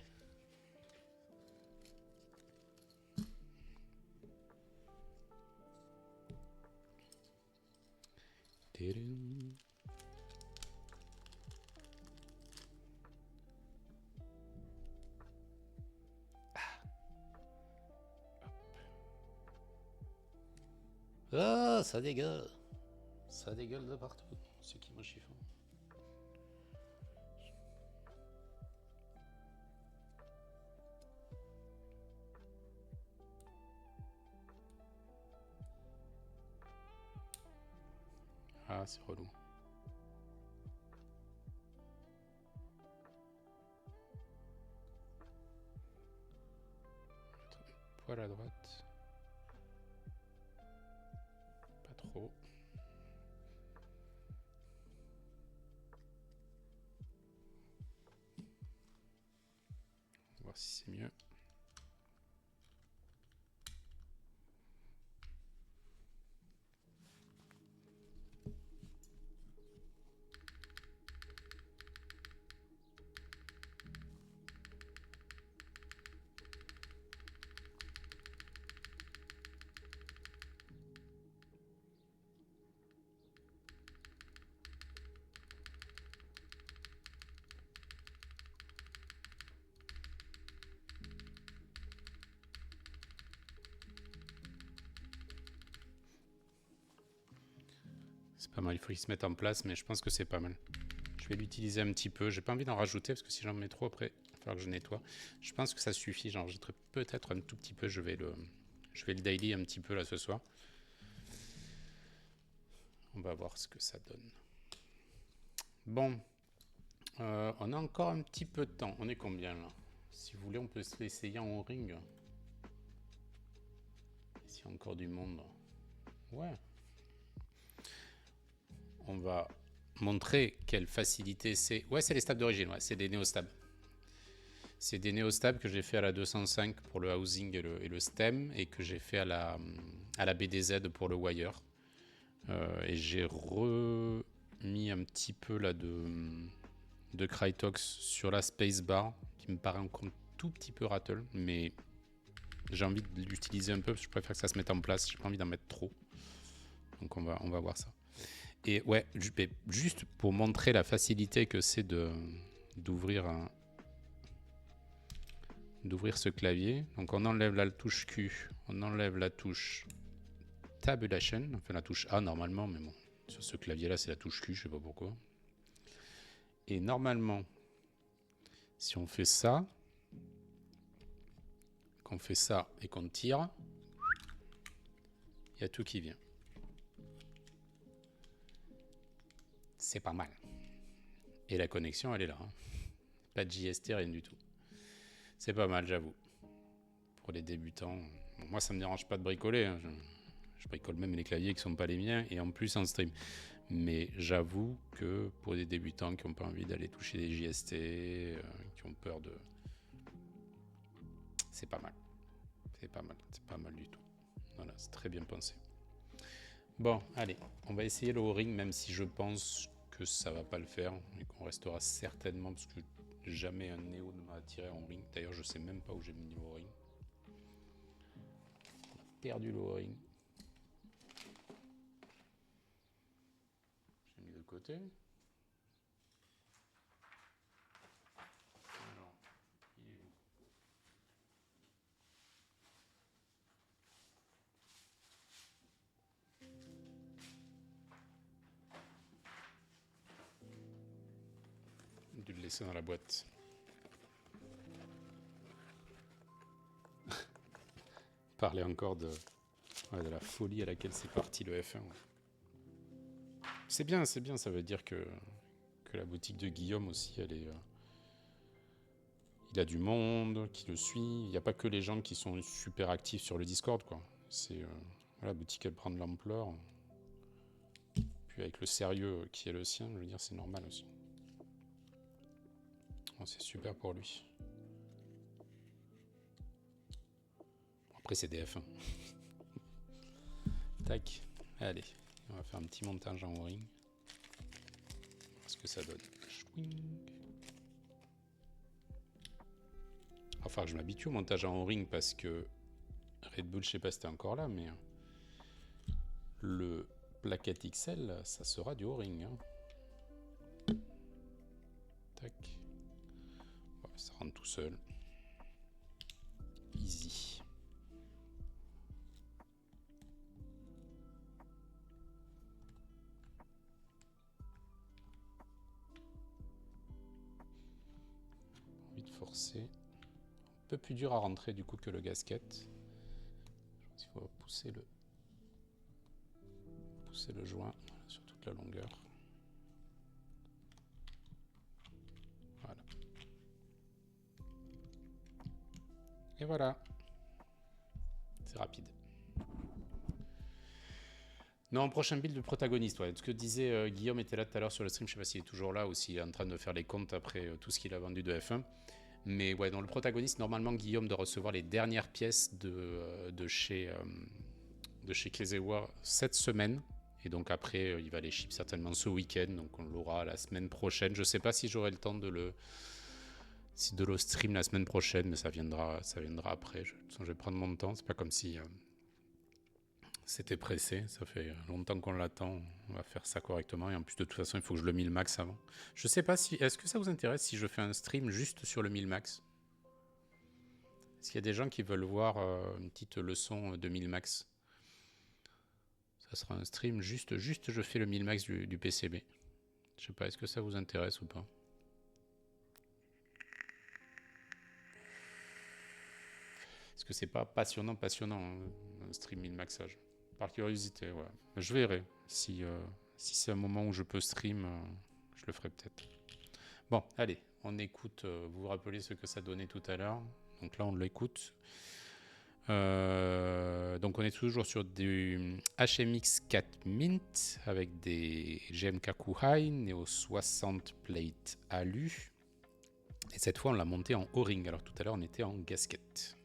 Ah, ça dégueule. Ça dégueule de partout. C'est qui mon chiffon? Ah, c'est relou. Poil à droite. Pas trop. On va voir si c'est mieux. C'est pas mal, il faut qu'il se mette en place, mais je pense que c'est pas mal. Je vais l'utiliser un petit peu. J'ai pas envie d'en rajouter parce que si j'en mets trop après, il va falloir que je nettoie. Je pense que ça suffit. J'en rajouterai peut-être un tout petit peu. Je vais le daily un petit peu là ce soir. On va voir ce que ça donne. Bon, on a encore un petit peu de temps. On est combien là? Si vous voulez, on peut se l'essayer en ring. S'il y a encore du monde. Ouais. On va montrer quelle facilité c'est. Ouais, c'est les stabs d'origine. Ouais, c'est des néostabs. C'est des néostabs que j'ai fait à la 205 pour le housing et le stem et que j'ai fait à la BDZ pour le wire. Et j'ai remis un petit peu là de Krytox sur la spacebar qui me paraît encore un tout petit peu rattle, mais j'ai envie de l'utiliser un peu parce que je préfère que ça se mette en place. J'ai pas envie d'en mettre trop. Donc on va voir ça. Et ouais, juste pour montrer la facilité que c'est d'ouvrir ce clavier. Donc on enlève la touche Q, on enlève la touche Tabulation, enfin la touche A normalement, mais bon, sur ce clavier là c'est la touche Q, je sais pas pourquoi. Et normalement, si on fait ça, qu'on fait ça et qu'on tire, il y a tout qui vient. C'est pas mal. Et la connexion elle est là, hein. Pas de JST, rien du tout. C'est pas mal, j'avoue. Pour les débutants, bon, moi ça me dérange pas de bricoler, hein. Je bricole même les claviers qui sont pas les miens et en plus en stream. Mais j'avoue que pour des débutants qui n'ont pas envie d'aller toucher des JST, qui ont peur de... C'est pas mal. C'est pas mal du tout. Voilà, c'est très bien pensé. Bon, allez, on va essayer le O-ring, même si je pense que ça va pas le faire et qu'on restera certainement parce que jamais un Néo ne m'a attiré en ring. D'ailleurs, je sais même pas où j'ai mis le O-ring. On a perdu le O-ring. J'ai mis de côté. Alors, il est où? J'ai dû le laisser dans la boîte. Parler encore de la folie à laquelle c'est parti le F1. C'est bien, ça veut dire que la boutique de Guillaume aussi, elle est... il a du monde qui le suit. Il n'y a pas que les gens qui sont super actifs sur le Discord, quoi. C'est... la boutique, elle prend de l'ampleur. Puis avec le sérieux qui est le sien, je veux dire, c'est normal aussi. Oh, c'est super pour lui. Après, c'est des F1. Tac. Allez, on va faire un petit montage en O-ring. Voir ce que ça donne. Enfin, je m'habitue au montage en O-ring parce que Red Bull, je sais pas si c'était encore là, mais le plaquette XL, ça sera du O-ring. Hein. Tac. Ouais, ça rentre tout seul. Easy. Envie de forcer. Un peu plus dur à rentrer du coup que le gasket. Je pense qu'il faut pousser le joint sur toute la longueur. Voilà. Et voilà. C'est rapide. Non, prochain build de protagoniste. Ouais. Ce que disait Guillaume était là tout à l'heure sur le stream. Je sais pas s'il est toujours là ou s'il est en train de faire les comptes après tout ce qu'il a vendu de F1. Mais ouais, dans le protagoniste, normalement, Guillaume doit recevoir les dernières pièces de chez Klesewa cette semaine. Et donc après, il va les ship certainement ce week-end. Donc on l'aura la semaine prochaine. Je sais pas si j'aurai le temps de le stream la semaine prochaine, mais ça viendra après. De toute façon, je vais prendre mon temps. C'est pas comme si c'était pressé. Ça fait longtemps qu'on l'attend. On va faire ça correctement. Et en plus, de toute façon, il faut que je le 1000 max avant. Je sais pas si... Est-ce que ça vous intéresse si je fais un stream juste sur le 1000 max? Est-ce qu'il y a des gens qui veulent voir une petite leçon de 1000 max? Ça sera un stream juste je fais le 1000 max du PCB. Je sais pas, est-ce que ça vous intéresse ou pas? Est-ce que c'est pas passionnant, hein, un stream 1000 maxage? Par curiosité, ouais. Je verrai. Si c'est un moment où je peux stream, je le ferai peut-être. Bon, allez, on écoute. Vous vous rappelez ce que ça donnait tout à l'heure? Donc là, on l'écoute. Donc on est toujours sur du HMX 4 Mint avec des GMK Kuhai, Neo 60 plate alu. Et cette fois on l'a monté en O-ring, alors tout à l'heure on était en gasket.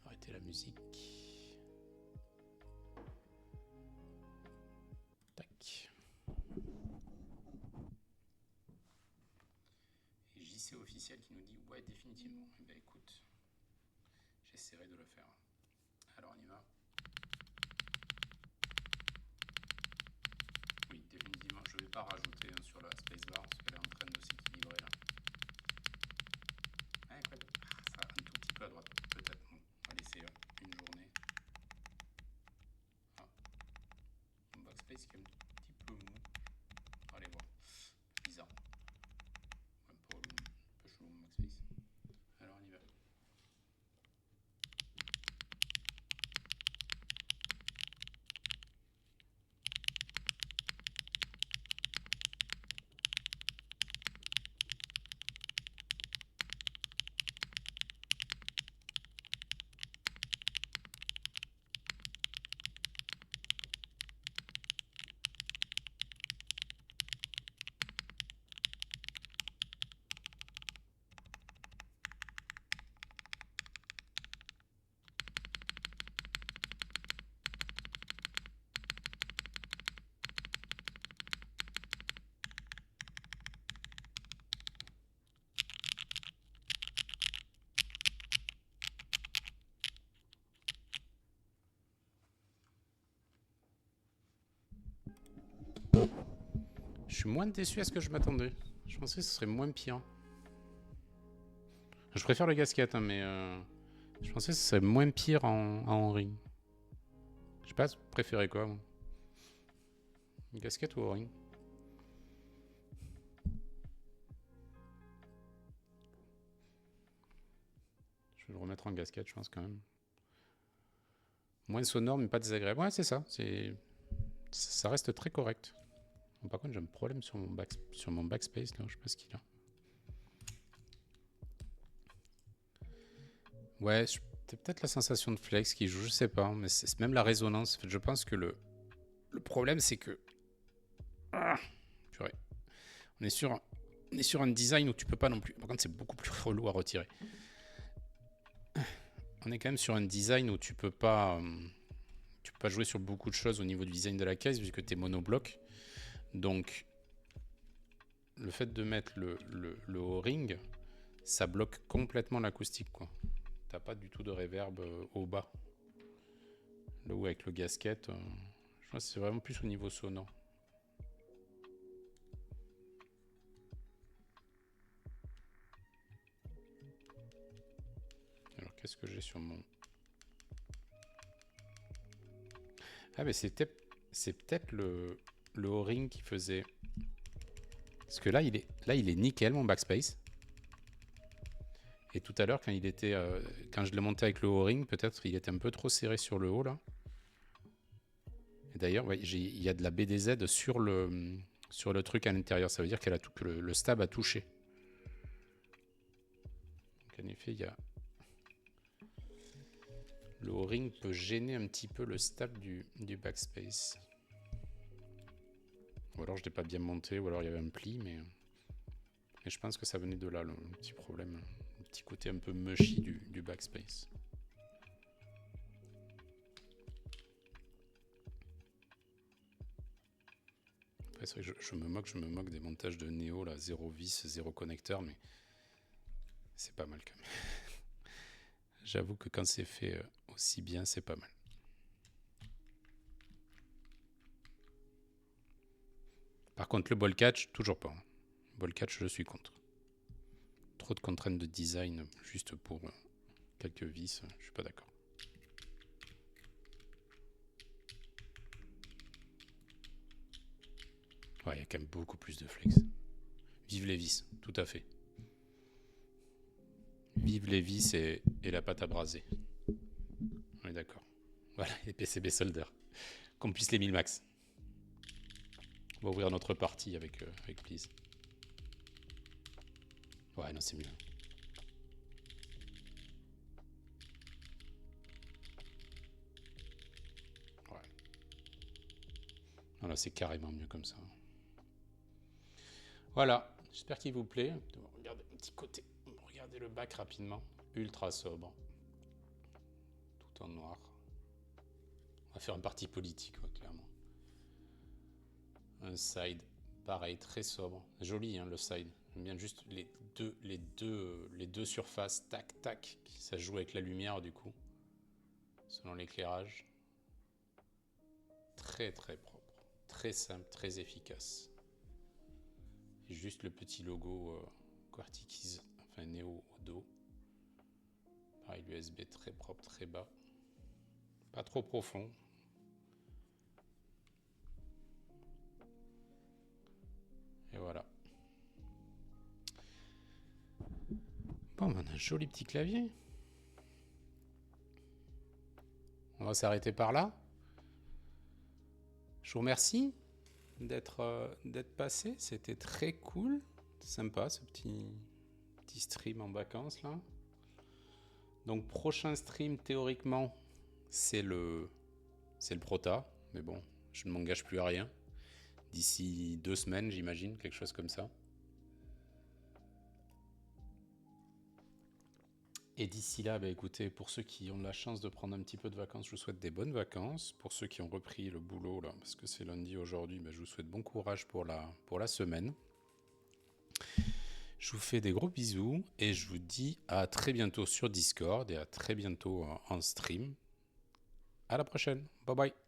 Arrêtez la musique. Tac. Et JC officiel qui nous dit ouais définitivement. Eh ben écoute, j'essaierai de le faire. Alors on y va. Oui, définitivement, je ne vais pas rajouter sur la spacebar parce qu'elle est en train de s'équilibrer là. Ah, quoi de... ça va un tout petit peu à droite, peut-être. Bon, on va laisser une journée. Ah, un backspace qui est un petit peu mou. Allez voir. Bizarre. Un peu chelou mon backspace. Alors on y va. Je suis moins déçu à ce que je m'attendais. Je pensais que ce serait moins pire. Je préfère le gasket, hein, mais je pensais que ce serait moins pire en ring. Je sais pas, préférez quoi, moi. Gasket ou ring? Je vais le remettre en gasket, je pense, quand même. Moins sonore, mais pas désagréable. Ouais, c'est ça. Ça reste très correct. Bon, par contre, j'ai un problème sur mon backspace, là. Je sais pas ce qu'il a. Ouais, c'est peut-être la sensation de flex qui joue, je sais pas. Mais c'est même la résonance. En fait, je pense que le problème, c'est que... Ah, purée. On est sur un design où tu peux pas non plus... Par contre, c'est beaucoup plus relou à retirer. On est quand même sur un design où tu peux pas jouer sur beaucoup de choses au niveau du design de la caisse vu que tu es monobloc. Donc, le fait de mettre le O-ring, ça bloque complètement l'acoustique, quoi. T'as pas du tout de reverb au bas. Là où avec le gasket, je pense que c'est vraiment plus au niveau sonore. Alors, qu'est-ce que j'ai sur mon... Ah, mais c'est peut-être le O-ring qui faisait... Parce que là, il est nickel, mon backspace. Et tout à l'heure, quand je l'ai monté avec le O-ring, peut-être il était un peu trop serré sur le haut, là. Et d'ailleurs, ouais, il y a de la BDZ sur le truc à l'intérieur. Ça veut dire que le stab a touché. Donc, en effet, il y a... Le O-ring peut gêner un petit peu le stab du backspace. Ou alors je l'ai pas bien monté, ou alors il y avait un pli, mais je pense que ça venait de là, le petit problème. Le petit côté un peu mushy du backspace. Après, c'est vrai que je me moque des montages de Neo, là, 0 vis, 0 connecteur, mais c'est pas mal quand même. J'avoue que quand c'est fait aussi bien, c'est pas mal. Par contre, le ball catch, toujours pas. Ball catch, je suis contre. Trop de contraintes de design juste pour quelques vis, je suis pas d'accord. Ouais, il y a quand même beaucoup plus de flex. Vive les vis, tout à fait. Vive les vis et la pâte à braser. On est d'accord. Voilà, les PCB solder. Qu'on puisse les 1000 max. On va ouvrir notre partie avec please. Ouais, non, c'est mieux. Ouais. Non, là, c'est carrément mieux comme ça. Voilà, j'espère qu'il vous plaît. Regardez un petit côté. Regardez le bac rapidement. Ultra sobre. Tout en noir. On va faire un parti politique, ouais, clairement. Un side, pareil, très sobre. Joli, hein, le side. J'aime bien juste les deux surfaces, tac, tac. Ça joue avec la lumière, du coup. Selon l'éclairage. Très, très propre. Très simple, très efficace. Et juste le petit logo Quartic Keys, enfin Neo au dos. Pareil, l'USB très propre, très bas. Pas trop profond. Et voilà. Bon, on a un joli petit clavier. On va s'arrêter par là. Je vous remercie d'être passé. C'était très cool. Sympa ce petit stream en vacances là. Donc prochain stream théoriquement c'est le Prota. Mais bon, je ne m'engage plus à rien. D'ici 2 semaines j'imagine, quelque chose comme ça. Et d'ici là, bah écoutez, pour ceux qui ont la chance de prendre un petit peu de vacances, je vous souhaite des bonnes vacances. Pour ceux qui ont repris le boulot, là, parce que c'est lundi aujourd'hui, bah je vous souhaite bon courage pour la semaine. Je vous fais des gros bisous et je vous dis à très bientôt sur Discord et à très bientôt en stream. À la prochaine. Bye bye.